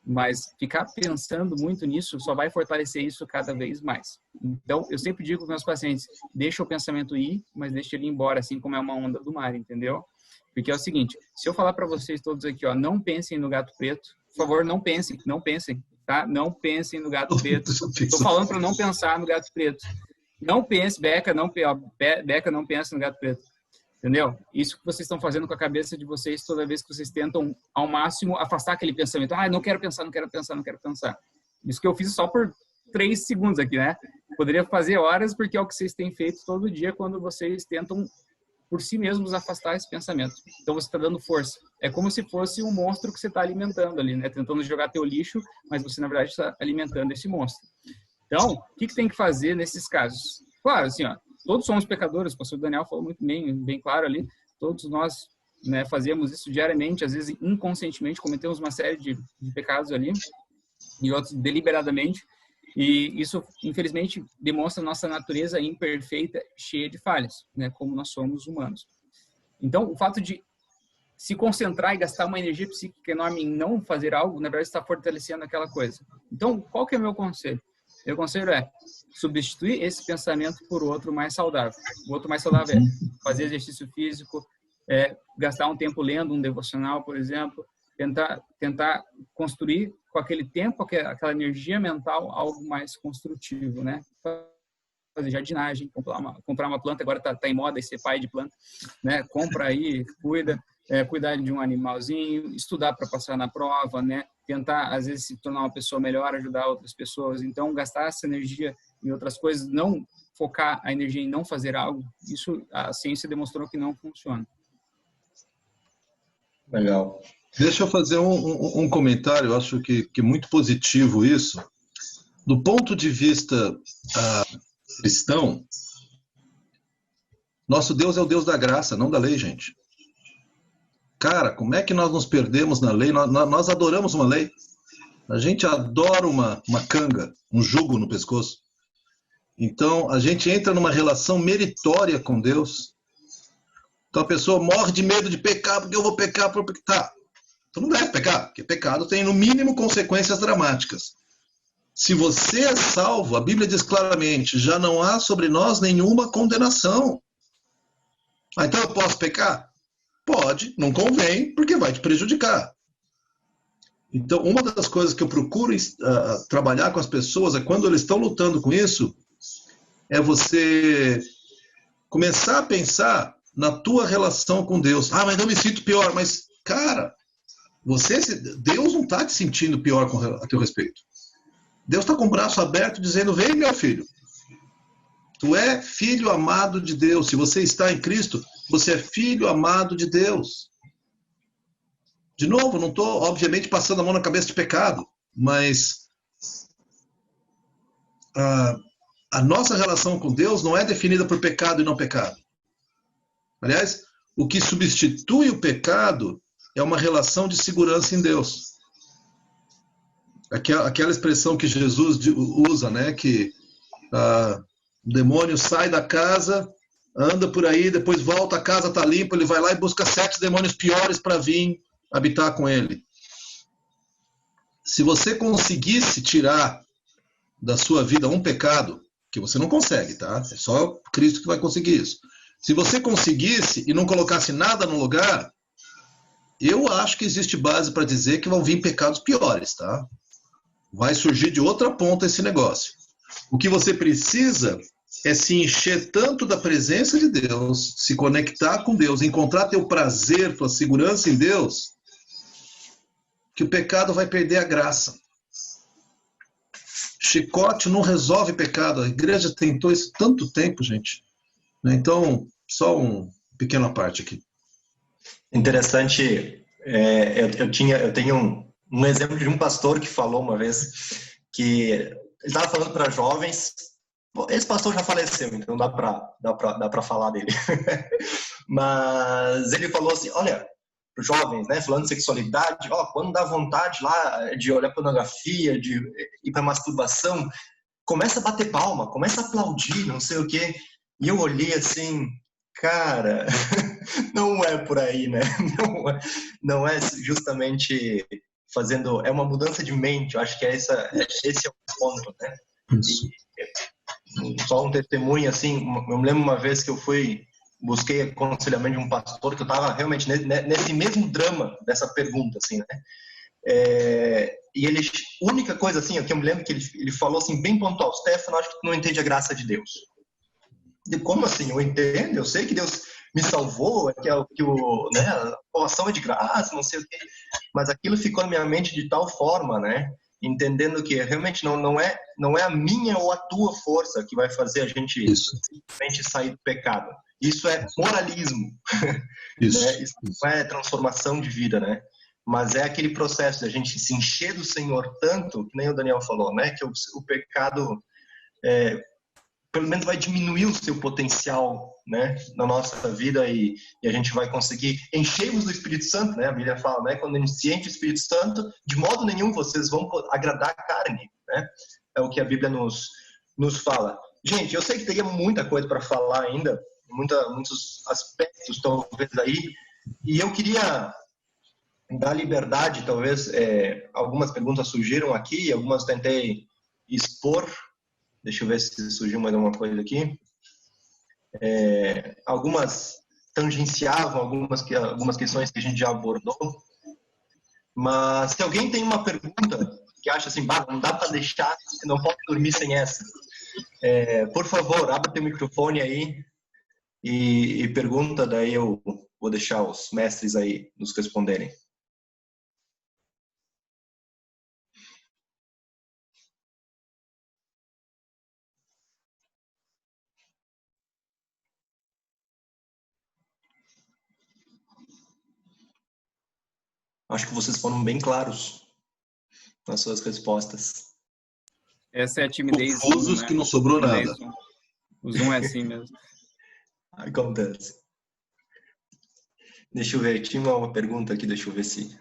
mas ficar pensando muito nisso só vai fortalecer isso cada vez mais. Então, eu sempre digo para os meus pacientes, deixa o pensamento ir, mas deixa ele ir embora, assim como é uma onda do mar, entendeu? Porque é o seguinte, se eu falar para vocês todos aqui, ó, não pensem no gato preto, por favor, não pensem, tá? Não pensem no gato preto. Estou falando para não pensar no gato preto. Não pense, Beca não pensa no gato preto. Entendeu? Isso que vocês estão fazendo com a cabeça de vocês toda vez que vocês tentam, ao máximo, afastar aquele pensamento. Não quero pensar. Isso que eu fiz só por 3 segundos aqui, né? Poderia fazer horas, porque é o que vocês têm feito todo dia quando vocês tentam, por si mesmos, afastar esse pensamento. Então, você está dando força. É como se fosse um monstro que você está alimentando ali, né? Tentando jogar teu lixo, mas você, na verdade, está alimentando esse monstro. Então, o que tem que fazer nesses casos? Claro, assim, ó, todos somos pecadores, o pastor Daniel falou muito bem claro ali, todos nós, né, fazemos isso diariamente, às vezes inconscientemente, cometemos uma série de pecados ali, e outros deliberadamente, e isso, infelizmente, demonstra nossa natureza imperfeita, cheia de falhas, né, como nós somos humanos. Então, o fato de se concentrar e gastar uma energia psíquica enorme em não fazer algo, na verdade, está fortalecendo aquela coisa. Então, qual que é o meu conselho? Meu conselho é substituir esse pensamento por outro mais saudável. O outro mais saudável é fazer exercício físico, gastar um tempo lendo um devocional, por exemplo, tentar construir com aquele tempo, aquela energia mental, algo mais construtivo, né? Fazer jardinagem, comprar uma planta, agora tá em moda ser pai de planta, né? Compra aí, cuidar de um animalzinho, estudar para passar na prova, né? Tentar, às vezes, se tornar uma pessoa melhor, ajudar outras pessoas. Então, gastar essa energia em outras coisas, não focar a energia em não fazer algo, isso a ciência demonstrou que não funciona. Legal. Deixa eu fazer um comentário, eu acho que é muito positivo isso. Do ponto de vista cristão, nosso Deus é o Deus da graça, não da lei, gente. Cara, como é que nós nos perdemos na lei? Nós adoramos uma lei. A gente adora uma canga, um jugo no pescoço. Então, a gente entra numa relação meritória com Deus. Então, a pessoa morre de medo de pecar, porque eu vou pecar. Tá, tu não deve pecar, porque pecado tem, no mínimo, consequências dramáticas. Se você é salvo, a Bíblia diz claramente, já não há sobre nós nenhuma condenação. Então, eu posso pecar? Pode, não convém, porque vai te prejudicar. Então, uma das coisas que eu procuro trabalhar com as pessoas é quando eles estão lutando com isso, é você começar a pensar na tua relação com Deus. Mas eu me sinto pior. Mas, cara, Deus não está te sentindo pior a teu respeito. Deus está com o braço aberto dizendo, vem, meu filho. Tu é filho amado de Deus. Se você está em Cristo, você é filho amado de Deus. De novo, não estou, obviamente, passando a mão na cabeça de pecado, mas a nossa relação com Deus não é definida por pecado e não pecado. Aliás, o que substitui o pecado é uma relação de segurança em Deus. Aquela expressão que Jesus usa, né? Que o demônio sai da casa, anda por aí, depois volta, a casa está limpa, ele vai lá e busca 7 demônios piores para vir habitar com ele. Se você conseguisse tirar da sua vida um pecado, que você não consegue, tá? É só Cristo que vai conseguir isso. Se você conseguisse e não colocasse nada no lugar, eu acho que existe base para dizer que vão vir pecados piores, tá? Vai surgir de outra ponta esse negócio. O que você precisa é se encher tanto da presença de Deus, se conectar com Deus, encontrar teu prazer, tua segurança em Deus, que o pecado vai perder a graça. Chicote não resolve pecado. A igreja tentou isso tanto tempo, gente. Então, só uma pequena parte aqui. Interessante. Eu tenho um exemplo de um pastor que falou uma vez que ele estava falando para jovens. Esse pastor já faleceu, então dá para falar dele. Mas ele falou assim, olha, jovens, né, falando de sexualidade, quando dá vontade lá de olhar pornografia, de ir para masturbação, começa a bater palma, começa a aplaudir, não sei o quê. E eu olhei assim, cara, não é por aí, né? Não é justamente fazendo, é uma mudança de mente. Eu acho que esse é o ponto, né? E, só um testemunho assim, eu me lembro uma vez que eu busquei aconselhamento de um pastor que eu estava realmente nesse mesmo drama dessa pergunta, assim, né? E ele, única coisa assim, que eu me lembro que ele falou assim bem pontual, Stefano, acho que tu não entende a graça de Deus. E como assim? Eu entendo, eu sei que Deus me salvou, né, a salvação é de graça, não sei o quê, mas aquilo ficou na minha mente de tal forma, né? Entendendo que realmente não é a minha ou a tua força que vai fazer a gente simplesmente sair do pecado. Isso é moralismo. Isso. Né? Isso não é transformação de vida, né? Mas é aquele processo da gente se encher do Senhor tanto, que nem o Daniel falou, né? Que o pecado, pelo menos, vai diminuir o seu potencial, né? Na nossa vida e a gente vai conseguir encher-vos do Espírito Santo, né? A Bíblia fala, né? Quando a gente se enche do Espírito Santo, de modo nenhum vocês vão agradar a carne, né? É o que a Bíblia nos fala. Gente, eu sei que teria muita coisa para falar ainda, muitos aspectos talvez aí, e eu queria dar liberdade, talvez, algumas perguntas surgiram aqui, algumas tentei expor, deixa eu ver se surgiu mais alguma coisa aqui, algumas tangenciavam algumas questões que a gente já abordou, mas se alguém tem uma pergunta que acha assim, não dá para deixar, não pode dormir sem essa, por favor, abra teu microfone aí, e pergunta, daí eu vou deixar os mestres aí nos responderem. Acho que vocês foram bem claros nas suas respostas. Essa é a timidez. Confusos, né? Que não sobrou nada. O Zoom é assim mesmo. Acontece. Deixa eu ver, tinha uma pergunta aqui, deixa eu ver se...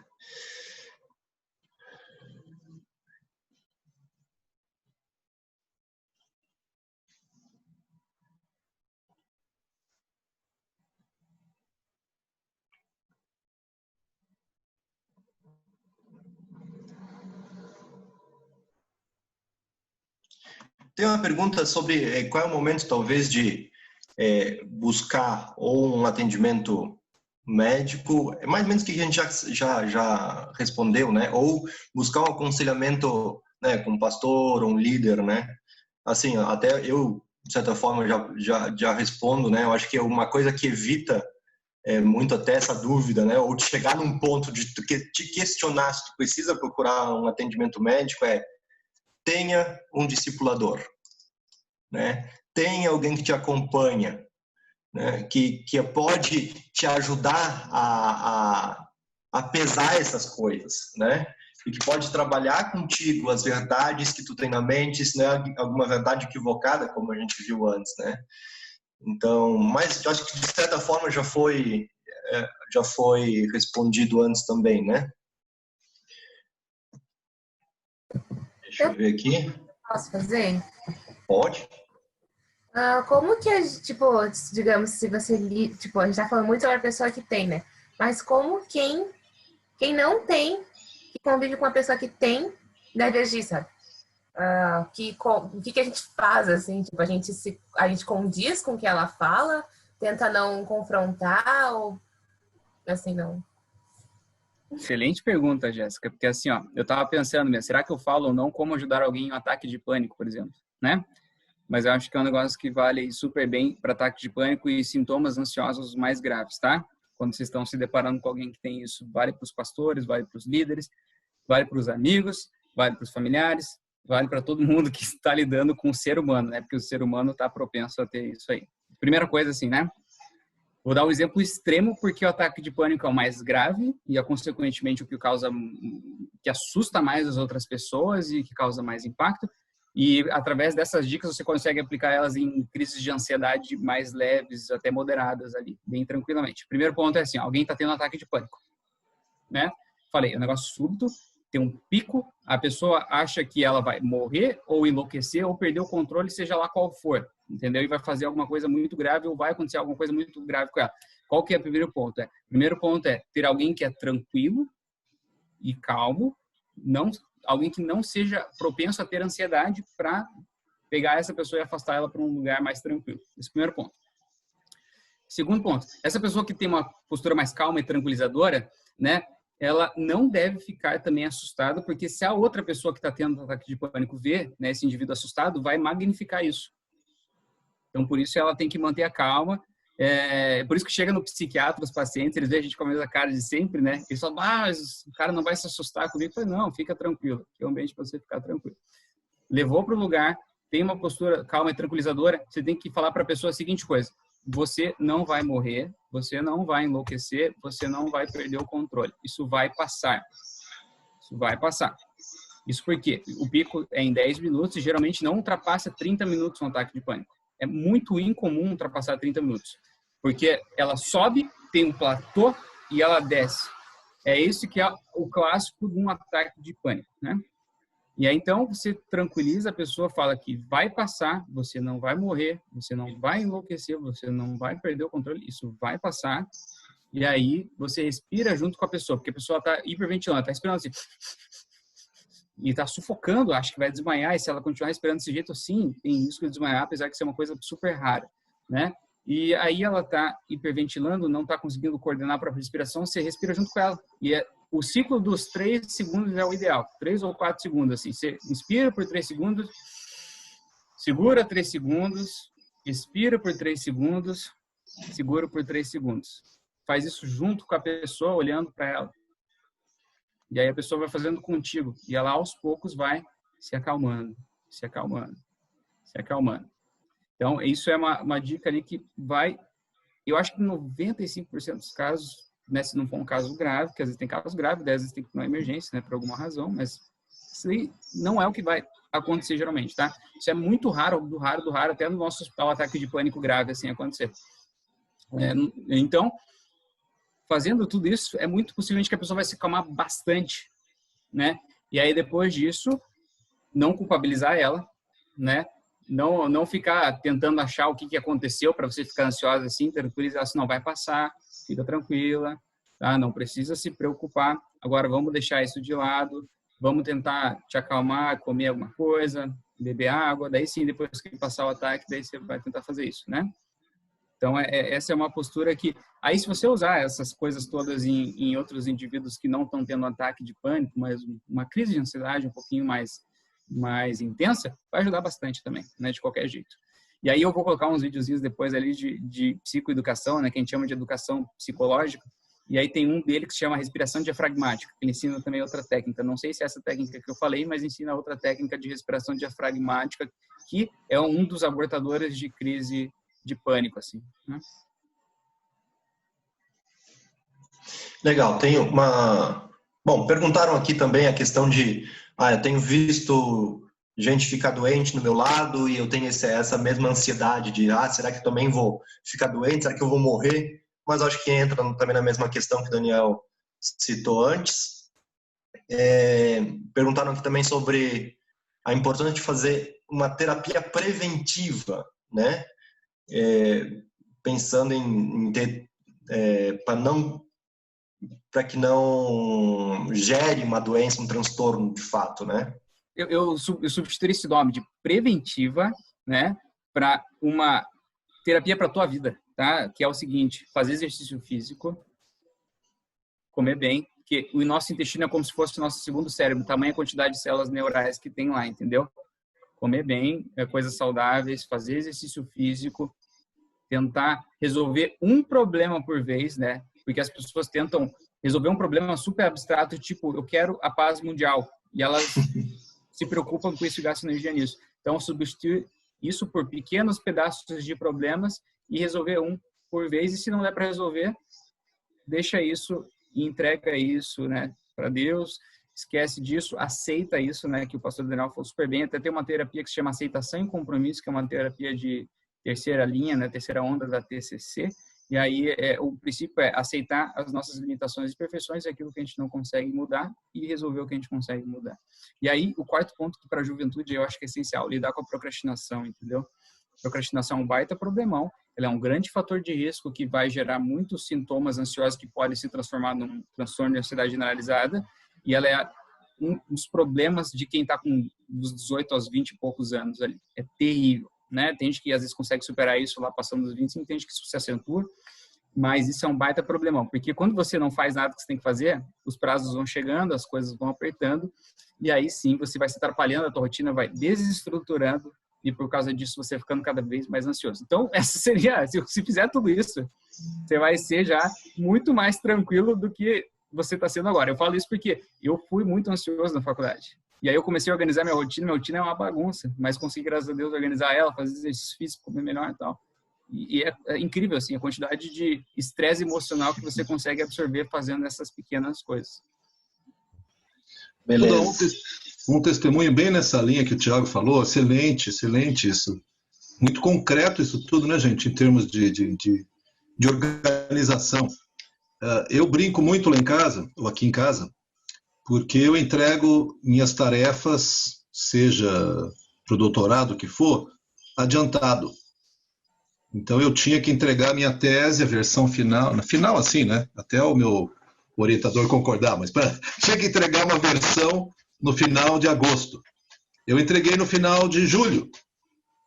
Tem uma pergunta sobre qual é o momento, talvez, de buscar ou um atendimento médico, mais ou menos que a gente já respondeu, né? Ou buscar um aconselhamento, né, com um pastor ou um líder, né? Assim, até eu, de certa forma, já respondo, né? Eu acho que é uma coisa que evita muito até essa dúvida, né? Ou de chegar num ponto de te questionar se tu precisa procurar um atendimento médico, tenha um discipulador, né? Tenha alguém que te acompanha, né? Que pode te ajudar a pesar essas coisas, né? E que pode trabalhar contigo as verdades que tu tem na mente, se não é alguma verdade equivocada, como a gente viu antes, né? Então, mas eu acho que de certa forma já foi já foi respondido antes também, né? Deixa eu ver aqui. Posso fazer? Pode. Como que, tipo, digamos, se você... Tipo, a gente tá falando muito sobre a pessoa que tem, né? Mas como quem não tem, que convive com a pessoa que tem, deve agir, sabe? O que a gente faz, assim? Tipo, a gente condiz com o que ela fala, tenta não confrontar, ou assim, não... Excelente pergunta, Jéssica, porque assim, ó, eu tava pensando mesmo, será que eu falo ou não como ajudar alguém em um ataque de pânico, por exemplo, né? Mas eu acho que é um negócio que vale super bem para ataque de pânico e sintomas ansiosos mais graves, tá? Quando vocês estão se deparando com alguém que tem isso, vale para os pastores, vale para os líderes, vale para os amigos, vale para os familiares, vale para todo mundo que está lidando com o ser humano, né? Porque o ser humano está propenso a ter isso aí. Primeira coisa assim, né? Vou dar um exemplo extremo porque o ataque de pânico é o mais grave e é consequentemente o que causa, que assusta mais as outras pessoas e que causa mais impacto. E através dessas dicas você consegue aplicar elas em crises de ansiedade mais leves, até moderadas ali, bem tranquilamente. O primeiro ponto é assim, alguém está tendo um ataque de pânico, né? Falei, é um negócio súbito, tem um pico, a pessoa acha que ela vai morrer ou enlouquecer ou perder o controle, seja lá qual for, entendeu? E vai fazer alguma coisa muito grave ou vai acontecer alguma coisa muito grave com ela. Qual que é o primeiro ponto? O primeiro ponto é ter alguém que é tranquilo e calmo, alguém que não seja propenso a ter ansiedade para pegar essa pessoa e afastar ela para um lugar mais tranquilo. Esse é o primeiro ponto. Segundo ponto, essa pessoa que tem uma postura mais calma e tranquilizadora, né? Ela não deve ficar também assustada, porque se a outra pessoa que está tendo ataque de pânico vê, né, esse indivíduo assustado, vai magnificar isso. Então, por isso ela tem que manter a calma. Por isso que chega no psiquiatra, os pacientes, eles veem a gente com a mesma cara de sempre, né? Eles falam, mas o cara não vai se assustar comigo. Eu falei, não, fica tranquilo. É um ambiente para você ficar tranquilo. Levou para o lugar, tem uma postura calma e tranquilizadora, você tem que falar para a pessoa a seguinte coisa: você não vai morrer, você não vai enlouquecer, você não vai perder o controle. Isso vai passar. Isso vai passar. Isso porque o pico é em 10 minutos e geralmente não ultrapassa 30 minutos um ataque de pânico. É muito incomum ultrapassar 30 minutos. Porque ela sobe, tem um platô e ela desce. É isso que é o clássico de um ataque de pânico, né? E aí, então, você tranquiliza a pessoa, fala que vai passar, você não vai morrer, você não vai enlouquecer, você não vai perder o controle, isso vai passar. E aí, você respira junto com a pessoa, porque a pessoa está hiperventilando, está respirando assim, e está sufocando, acho que vai desmaiar, e se ela continuar respirando desse jeito, sim, tem risco de desmaiar, apesar de ser uma coisa super rara, né? E aí, ela está hiperventilando, não está conseguindo coordenar a própria respiração, você respira junto com ela. E o ciclo dos 3 segundos é o ideal. 3 ou 4 segundos, assim. Você inspira por 3 segundos, segura 3 segundos, expira por 3 segundos, segura por 3 segundos. Faz isso junto com a pessoa, olhando para ela. E aí a pessoa vai fazendo contigo. E ela, aos poucos, vai se acalmando, se acalmando, se acalmando. Então, isso é uma dica ali que vai... Eu acho que 95% dos casos, né, se não for um caso grave, porque às vezes tem casos graves, às vezes tem que ir numa emergência, né, por alguma razão, mas isso aí não é o que vai acontecer geralmente, tá? Isso é muito raro, do raro, até no nosso hospital, ataque de pânico grave, assim, acontecer. Então, fazendo tudo isso, é muito possivelmente que a pessoa vai se acalmar bastante, né? E aí, depois disso, não culpabilizar ela, né? Não ficar tentando achar o que aconteceu para você ficar ansiosa assim, tranquilizar, assim, não vai passar, fica tranquila, tá? Não precisa se preocupar. Agora vamos deixar isso de lado, vamos tentar te acalmar, comer alguma coisa, beber água, daí sim, depois que passar o ataque, daí você vai tentar fazer isso, né? Então, essa é uma postura que... Aí, se você usar essas coisas todas em outros indivíduos que não estão tendo ataque de pânico, mas uma crise de ansiedade um pouquinho mais intensa, vai ajudar bastante também, né, de qualquer jeito. E aí eu vou colocar uns videozinhos depois ali de psicoeducação, né, que a gente chama de educação psicológica, e aí tem um dele que se chama respiração diafragmática, que ele ensina também outra técnica. Não sei se é essa técnica que eu falei, mas ensina outra técnica de respiração diafragmática, que é um dos abortadores de crise de pânico, assim, né? Legal, tem uma... Bom, perguntaram aqui também a questão de... eu tenho visto gente ficar doente no meu lado e eu tenho essa mesma ansiedade de, será que eu também vou ficar doente? Será que eu vou morrer? mas acho que entra também na mesma questão que o Daniel citou antes. Perguntaram aqui também sobre a importância de fazer uma terapia preventiva, né? Pensando em ter, para que não gere uma doença, um transtorno de fato, né? Eu substituí esse nome de preventiva, né, para uma terapia para a tua vida, tá? Que é o seguinte: fazer exercício físico, comer bem, que o nosso intestino é como se fosse o nosso segundo cérebro, tamanha quantidade de células neurais que tem lá, entendeu? Comer bem, coisas saudáveis, fazer exercício físico, tentar resolver um problema por vez, né? Porque as pessoas tentam resolver um problema super abstrato, tipo, eu quero a paz mundial, e elas se preocupam com isso e gastam energia nisso. Então, substituir isso por pequenos pedaços de problemas e resolver um por vez, e se não der para resolver, deixa isso e entrega isso, né, para Deus, esquece disso, aceita isso, né, que o pastor Daniel falou super bem. Até tem uma terapia que se chama Aceitação e Compromisso, que é uma terapia de terceira linha, né, terceira onda da TCC, e aí o princípio é aceitar as nossas limitações e imperfeições, aquilo que a gente não consegue mudar, e resolver o que a gente consegue mudar. E aí o quarto ponto, que para a juventude eu acho que é essencial, lidar com a procrastinação, entendeu? Procrastinação é um baita problemão, ela é um grande fator de risco que vai gerar muitos sintomas ansiosos que podem se transformar num transtorno de ansiedade generalizada, e ela é um dos problemas de quem está com dos 18 aos 20 e poucos anos ali. É terrível, né? Tem gente que às vezes consegue superar isso lá passando dos 25, tem gente que isso se acentua, mas isso é um baita problemão, porque quando você não faz nada que você tem que fazer, os prazos vão chegando, as coisas vão apertando, e aí sim você vai se atrapalhando, a tua rotina vai desestruturando, e por causa disso você vai ficando cada vez mais ansioso. Então, essa seria, se fizer tudo isso, você vai ser já muito mais tranquilo do que você está sendo agora. Eu falo isso porque eu fui muito ansioso na faculdade. E aí eu comecei a organizar minha rotina é uma bagunça, mas consegui, graças a Deus, organizar ela, fazer exercício físico, comer melhor e tal. E é incrível, assim, a quantidade de estresse emocional que você consegue absorver fazendo essas pequenas coisas. Beleza. Um testemunho bem nessa linha que o Thiago falou, excelente, excelente isso. Muito concreto isso tudo, né, gente, em termos de organização. Eu brinco muito lá em casa, ou aqui em casa, porque eu entrego minhas tarefas, seja para o doutorado que for, adiantado. Então eu tinha que entregar minha tese, a versão final, na final assim, né? Até o meu orientador concordar, mas tinha que entregar uma versão no final de agosto. Eu entreguei no final de julho.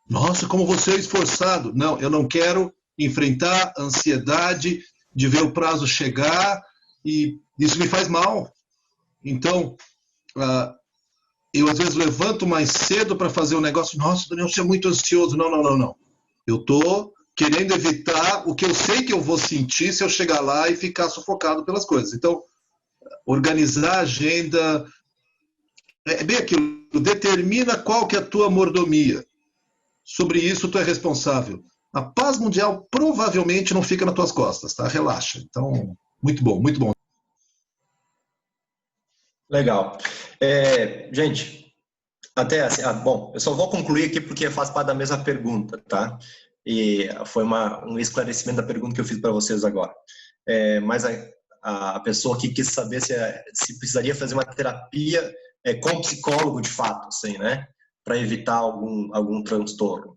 Nossa, como você é esforçado. Não, eu não quero enfrentar a ansiedade de ver o prazo chegar, e isso me faz mal. Então, eu às vezes levanto mais cedo para fazer um negócio. Nossa, Daniel, você é muito ansioso. Não. Eu estou querendo evitar o que eu sei que eu vou sentir se eu chegar lá e ficar sufocado pelas coisas. Então, organizar a agenda é bem aquilo. Determina qual que é a tua mordomia. Sobre isso, tu é responsável. A paz mundial provavelmente não fica nas tuas costas, tá? Relaxa. Então, muito bom, muito bom. Legal. Gente, até assim, bom, eu só vou concluir aqui porque faz parte da mesma pergunta, tá? E foi um esclarecimento da pergunta que eu fiz para vocês agora. Mas a pessoa que quis saber se precisaria fazer uma terapia com psicólogo de fato, assim, né? Para evitar algum transtorno.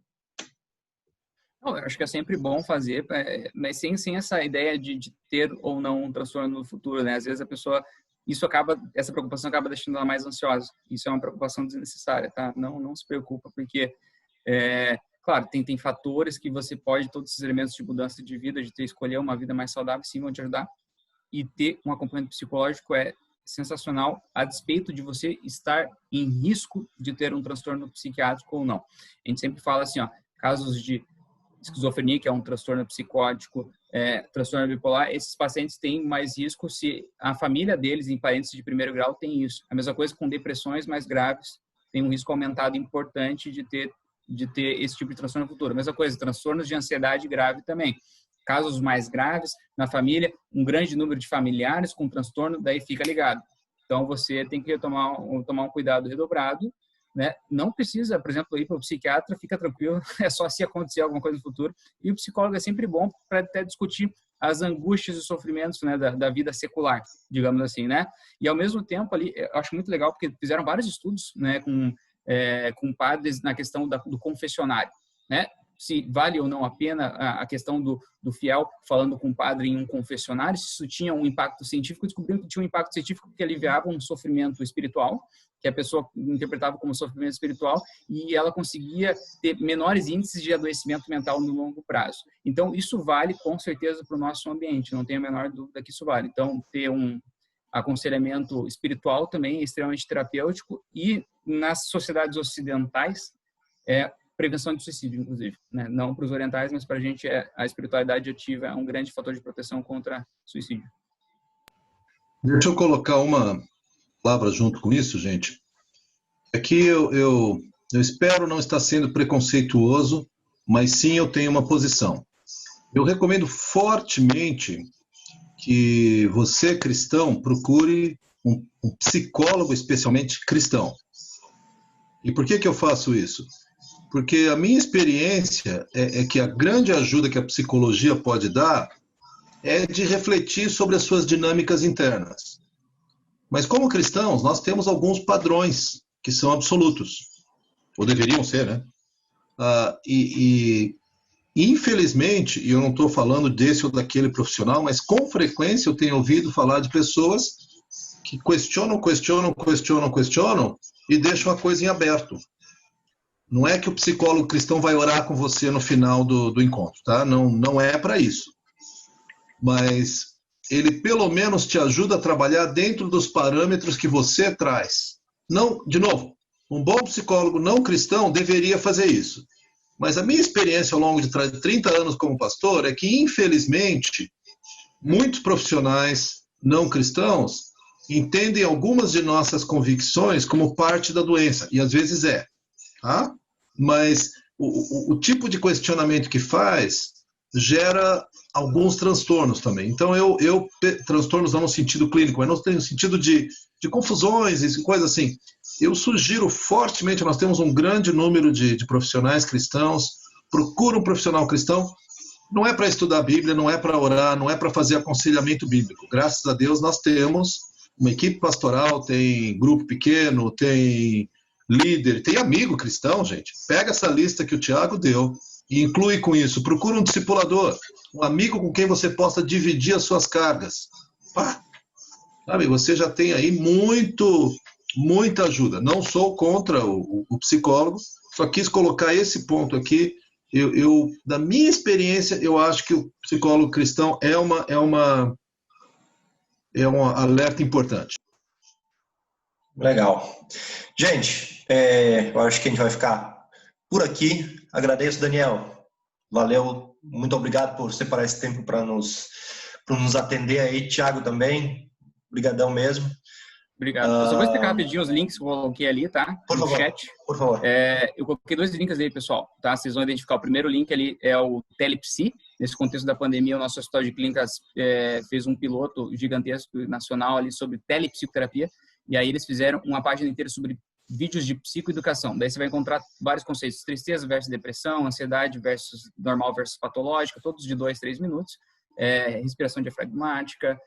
Não, eu acho que é sempre bom fazer, mas sem essa ideia de ter ou não um transtorno no futuro, né? Às vezes essa preocupação acaba deixando ela mais ansiosa. Isso é uma preocupação desnecessária, tá? Não se preocupa, porque, claro, tem fatores que você pode, todos esses elementos de mudança de vida, de escolher uma vida mais saudável, sim, vão te ajudar. E ter um acompanhamento psicológico é sensacional, a despeito de você estar em risco de ter um transtorno psiquiátrico ou não. A gente sempre fala assim, casos de esquizofrenia, que é um transtorno psicótico, transtorno bipolar, esses pacientes têm mais risco se a família deles, em parentes de primeiro grau, tem isso. A mesma coisa com depressões mais graves, tem um risco aumentado importante de ter esse tipo de transtorno no futuro. A mesma coisa, transtornos de ansiedade grave também. Casos mais graves, na família, um grande número de familiares com transtorno, daí fica ligado. Então, você tem que tomar um cuidado redobrado né? Não precisa, por exemplo, ir para o psiquiatra, fica tranquilo, é só se acontecer alguma coisa no futuro. E o psicólogo é sempre bom para até discutir as angústias e sofrimentos, né, da vida secular, digamos assim, né? E ao mesmo tempo ali, eu acho muito legal porque fizeram vários estudos, né, com padres na questão do confessionário, né? Se vale ou não a pena a questão do fiel falando com o padre em um confessionário, se isso tinha um impacto científico, descobriram que tinha um impacto científico que aliviava um sofrimento espiritual, que a pessoa interpretava como sofrimento espiritual, e ela conseguia ter menores índices de adoecimento mental no longo prazo. Então, isso vale com certeza para o nosso ambiente, não tenho a menor dúvida que isso vale. Então, ter um aconselhamento espiritual também é extremamente terapêutico, e nas sociedades ocidentais prevenção de suicídio, inclusive, né? Não para os orientais, mas para a gente a espiritualidade ativa é um grande fator de proteção contra suicídio. Deixa eu colocar uma palavra junto com isso, gente. Aqui eu espero não estar sendo preconceituoso, mas sim eu tenho uma posição. Eu recomendo fortemente que você, cristão, procure um psicólogo especialmente cristão. E por que eu faço isso? Porque a minha experiência é que a grande ajuda que a psicologia pode dar é de refletir sobre as suas dinâmicas internas. Mas como cristãos, nós temos alguns padrões que são absolutos, ou deveriam ser, né? Infelizmente, e eu não estou falando desse ou daquele profissional, mas com frequência eu tenho ouvido falar de pessoas que questionam e deixam a coisa em aberto. Não é que o psicólogo cristão vai orar com você no final do encontro, tá? Não é para isso. Mas ele pelo menos te ajuda a trabalhar dentro dos parâmetros que você traz. Não, de novo, um bom psicólogo não cristão deveria fazer isso. Mas a minha experiência ao longo de 30 anos como pastor é que, infelizmente, muitos profissionais não cristãos entendem algumas de nossas convicções como parte da doença, e às vezes tá? Mas o tipo de questionamento que faz gera alguns transtornos também. Então, transtornos não no sentido clínico, mas no sentido de confusões e coisas assim. Eu sugiro fortemente, nós temos um grande número de profissionais cristãos, procura um profissional cristão, não é para estudar a Bíblia, não é para orar, não é para fazer aconselhamento bíblico. Graças a Deus nós temos uma equipe pastoral, tem grupo pequeno, tem líder, tem amigo cristão, gente. Pega essa lista que o Tiago deu e inclui com isso. Procura um discipulador, um amigo com quem você possa dividir as suas cargas. Sabe, você já tem aí muita ajuda. Não sou contra o psicólogo, só quis colocar esse ponto aqui. Da minha experiência, eu acho que o psicólogo cristão é um alerta importante. Legal. Gente, eu acho que a gente vai ficar por aqui. Agradeço, Daniel. Valeu, muito obrigado por separar esse tempo para nos atender aí. Thiago também, obrigadão mesmo. Obrigado. Eu só vou explicar rapidinho os links que eu coloquei ali, tá? No chat. Por favor. Eu coloquei 2 links aí, pessoal, tá? Vocês vão identificar. O primeiro link ali é o Telepsi. Nesse contexto da pandemia, o nosso hospital de clínicas fez um piloto gigantesco nacional ali sobre telepsicoterapia. E aí eles fizeram uma página inteira sobre vídeos de psicoeducação. Daí você vai encontrar vários conceitos: tristeza versus depressão, ansiedade versus normal versus patológica, todos de 2-3 minutos. Respiração diafragmática,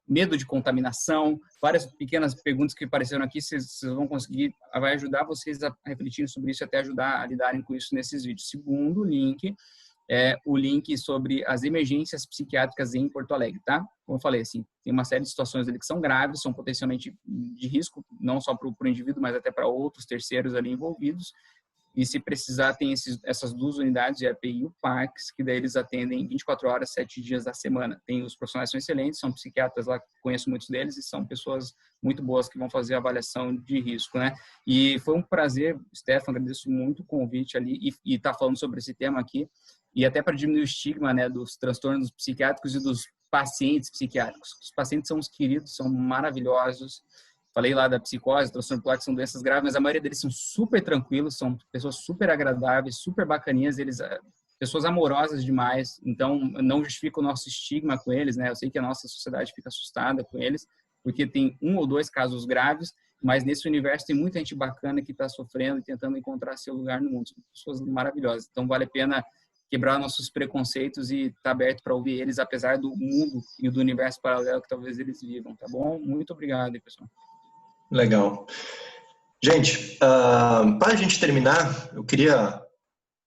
medo de contaminação, várias pequenas perguntas que apareceram aqui, vocês vão conseguir, vai ajudar vocês a refletirem sobre isso e até ajudar a lidarem com isso nesses vídeos. Segundo link é o link sobre as emergências psiquiátricas em Porto Alegre, tá? Como eu falei, assim, tem uma série de situações ali que são graves, são potencialmente de risco, não só para o indivíduo, mas até para outros terceiros ali envolvidos. E se precisar, tem essas 2 unidades de API e o PACS, que daí eles atendem 24 horas, 7 dias da semana. Tem os profissionais que são excelentes, são psiquiatras lá, conheço muitos deles, e são pessoas muito boas que vão fazer a avaliação de risco, né? E foi um prazer, Stefan, agradeço muito o convite ali e tá falando sobre esse tema aqui, e até para diminuir o estigma, né, dos transtornos psiquiátricos e dos pacientes psiquiátricos. Os pacientes são os queridos, são maravilhosos. Falei lá da psicose, transtorno bipolar, que são doenças graves, mas a maioria deles são super tranquilos, são pessoas super agradáveis, super bacaninhas, pessoas amorosas demais, então não justifica o nosso estigma com eles, né? Eu sei que a nossa sociedade fica assustada com eles, porque tem 1 ou 2 casos graves mas nesse universo tem muita gente bacana que está sofrendo e tentando encontrar seu lugar no mundo. São pessoas maravilhosas. Então vale a pena quebrar nossos preconceitos e estar aberto para ouvir eles, apesar do mundo e do universo paralelo que talvez eles vivam, tá bom? Muito obrigado, pessoal. Legal. Gente, para a gente terminar, eu queria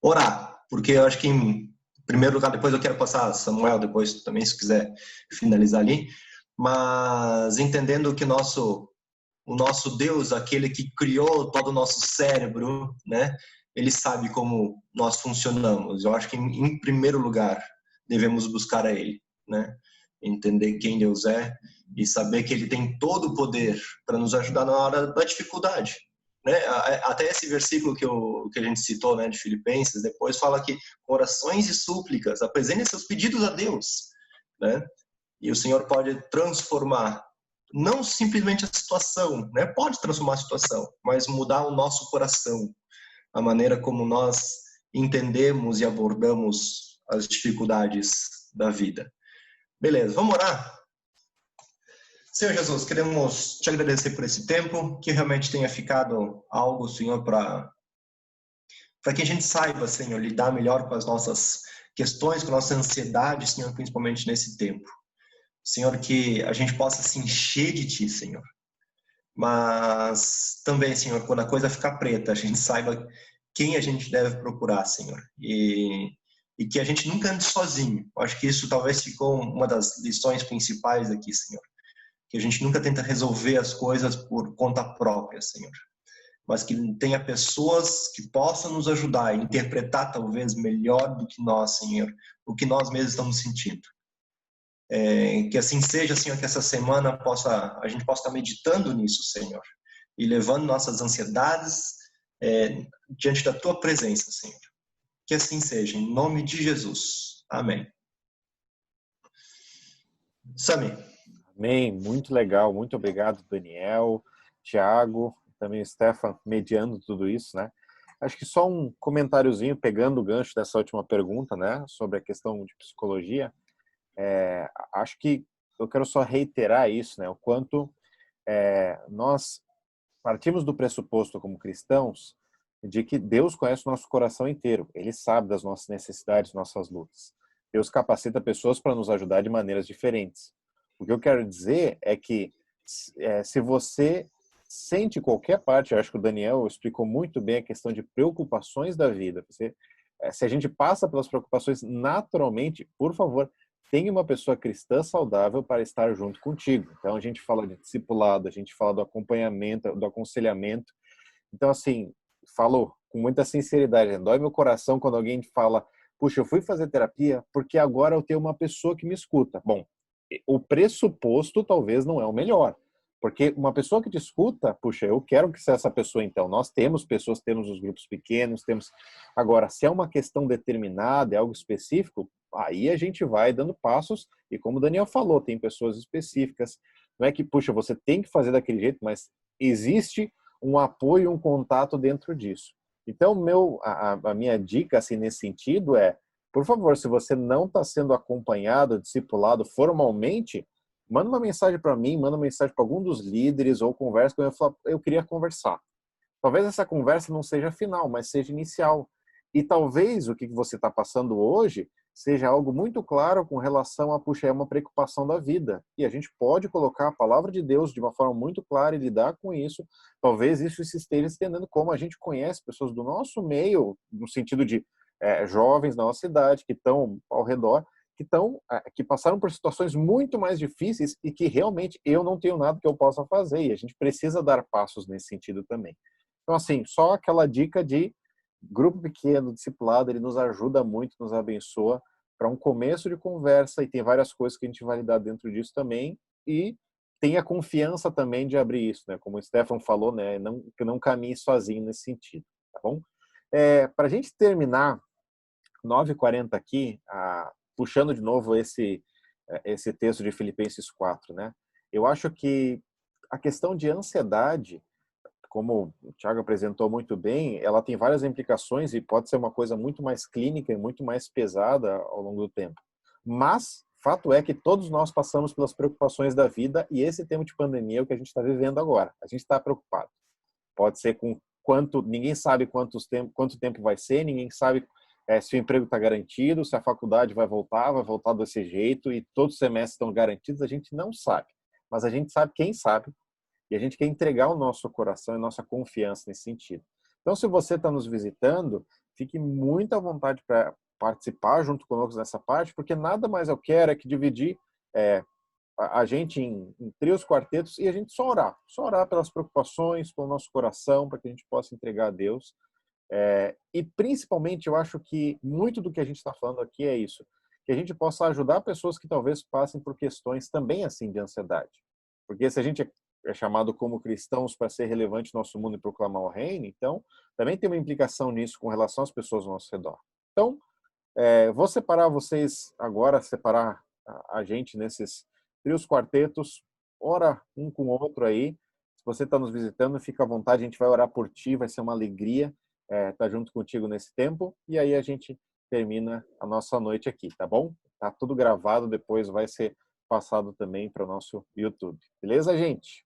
orar, porque eu acho que em primeiro lugar, depois eu quero passar a Samuel, depois também, se quiser finalizar ali, mas entendendo que o nosso Deus, aquele que criou todo o nosso cérebro, né? Ele sabe como nós funcionamos. Eu acho que em primeiro lugar devemos buscar a Ele, né? Entender quem Deus é e saber que Ele tem todo o poder para nos ajudar na hora da dificuldade, né? Até esse versículo que a gente citou, né, de Filipenses, depois fala que orações e súplicas, apresentem seus pedidos a Deus, né? E o Senhor pode transformar não simplesmente a situação, né? Pode transformar a situação, mas mudar o nosso coração, a maneira como nós entendemos e abordamos as dificuldades da vida. Beleza, vamos orar? Senhor Jesus, queremos te agradecer por esse tempo, que realmente tenha ficado algo, Senhor, para que a gente saiba, Senhor, lidar melhor com as nossas questões, com a nossa ansiedade, Senhor, principalmente nesse tempo. Senhor, que a gente possa se encher de Ti, Senhor. Mas também, Senhor, quando a coisa ficar preta, a gente saiba quem a gente deve procurar, Senhor. E que a gente nunca ande sozinho. Eu acho que isso talvez ficou uma das lições principais aqui, Senhor. Que a gente nunca tenta resolver as coisas por conta própria, Senhor. Mas que tenha pessoas que possam nos ajudar a interpretar talvez melhor do que nós, Senhor, o que nós mesmos estamos sentindo. Que assim seja, Senhor, que essa semana a gente possa estar meditando nisso, Senhor, e levando nossas ansiedades diante da Tua presença, Senhor. Que assim seja, em nome de Jesus. Amém. Sami. Amém, muito legal, muito obrigado, Daniel, Tiago, também o Stefan mediando tudo isso, né? Acho que só um comentáriozinho, pegando o gancho dessa última pergunta, né, sobre a questão de psicologia. Acho que eu quero só reiterar isso, né? O quanto nós partimos do pressuposto como cristãos de que Deus conhece o nosso coração inteiro. Ele sabe das nossas necessidades, nossas lutas. Deus capacita pessoas para nos ajudar de maneiras diferentes. O que eu quero dizer é que se você sente qualquer parte, eu acho que o Daniel explicou muito bem a questão de preocupações da vida. Se a gente passa pelas preocupações naturalmente, por favor, tenha uma pessoa cristã saudável para estar junto contigo. Então, a gente fala de discipulado, a gente fala do acompanhamento, do aconselhamento. Então, assim, falo com muita sinceridade, dói meu coração quando alguém fala, puxa, eu fui fazer terapia porque agora eu tenho uma pessoa que me escuta. Bom, o pressuposto talvez não é o melhor. Porque uma pessoa que te escuta, puxa, eu quero que seja essa pessoa então. Nós temos pessoas, temos os grupos pequenos, temos... Agora, se é uma questão determinada, é algo específico, aí a gente vai dando passos e como o Daniel falou, tem pessoas específicas. Não é que, puxa, você tem que fazer daquele jeito, mas existe um apoio, um contato dentro disso. Então, a minha dica assim, nesse sentido é, por favor, se você não está sendo acompanhado, discipulado formalmente, manda uma mensagem para mim, manda uma mensagem para algum dos líderes ou conversa com eu queria conversar. Talvez essa conversa não seja final, mas seja inicial. E talvez o que você está passando hoje seja algo muito claro com relação a, puxa, é uma preocupação da vida. E a gente pode colocar a palavra de Deus de uma forma muito clara e lidar com isso. Talvez isso se esteja estendendo como a gente conhece pessoas do nosso meio, no sentido de jovens da nossa idade, que estão ao redor, que passaram por situações muito mais difíceis e que realmente eu não tenho nada que eu possa fazer. E a gente precisa dar passos nesse sentido também. Então, assim, só aquela dica de grupo pequeno, discipulado, ele nos ajuda muito, nos abençoa para um começo de conversa e tem várias coisas que a gente vai lidar dentro disso também e tem a confiança também de abrir isso, né? Como o Stefan falou, né? Que não caminhe sozinho nesse sentido, tá bom? Para a gente terminar, 9h40 aqui, puxando de novo esse texto de Filipenses 4, né? Eu acho que a questão de ansiedade, como o Thiago apresentou muito bem, ela tem várias implicações e pode ser uma coisa muito mais clínica e muito mais pesada ao longo do tempo. Mas fato é que todos nós passamos pelas preocupações da vida e esse tempo de pandemia é o que a gente está vivendo agora. A gente está preocupado. Pode ser com ninguém sabe quanto tempo vai ser, ninguém sabe se o emprego está garantido, se a faculdade vai voltar desse jeito e todos os semestres estão garantidos, a gente não sabe. Mas a gente sabe quem sabe e a gente quer entregar o nosso coração e nossa confiança nesse sentido. Então, se você está nos visitando, fique muito à vontade para participar junto conosco nessa parte, porque nada mais eu quero é que dividir a gente em trios, quartetos e a gente só orar pelas preocupações, com o nosso coração, para que a gente possa entregar a Deus. E principalmente eu acho que muito do que a gente está falando aqui é isso, que a gente possa ajudar pessoas que talvez passem por questões também assim de ansiedade. Porque se a gente é chamado como cristãos para ser relevante no nosso mundo e proclamar o reino, então também tem uma implicação nisso com relação às pessoas ao nosso redor. Então, vou separar vocês agora, separar a gente nesses trios, quartetos, ora um com o outro aí. Se você está nos visitando, fica à vontade, a gente vai orar por ti, vai ser uma alegria estar junto contigo nesse tempo. E aí a gente termina a nossa noite aqui, tá bom? Tá tudo gravado, depois vai ser passado também para o nosso YouTube. Beleza, gente?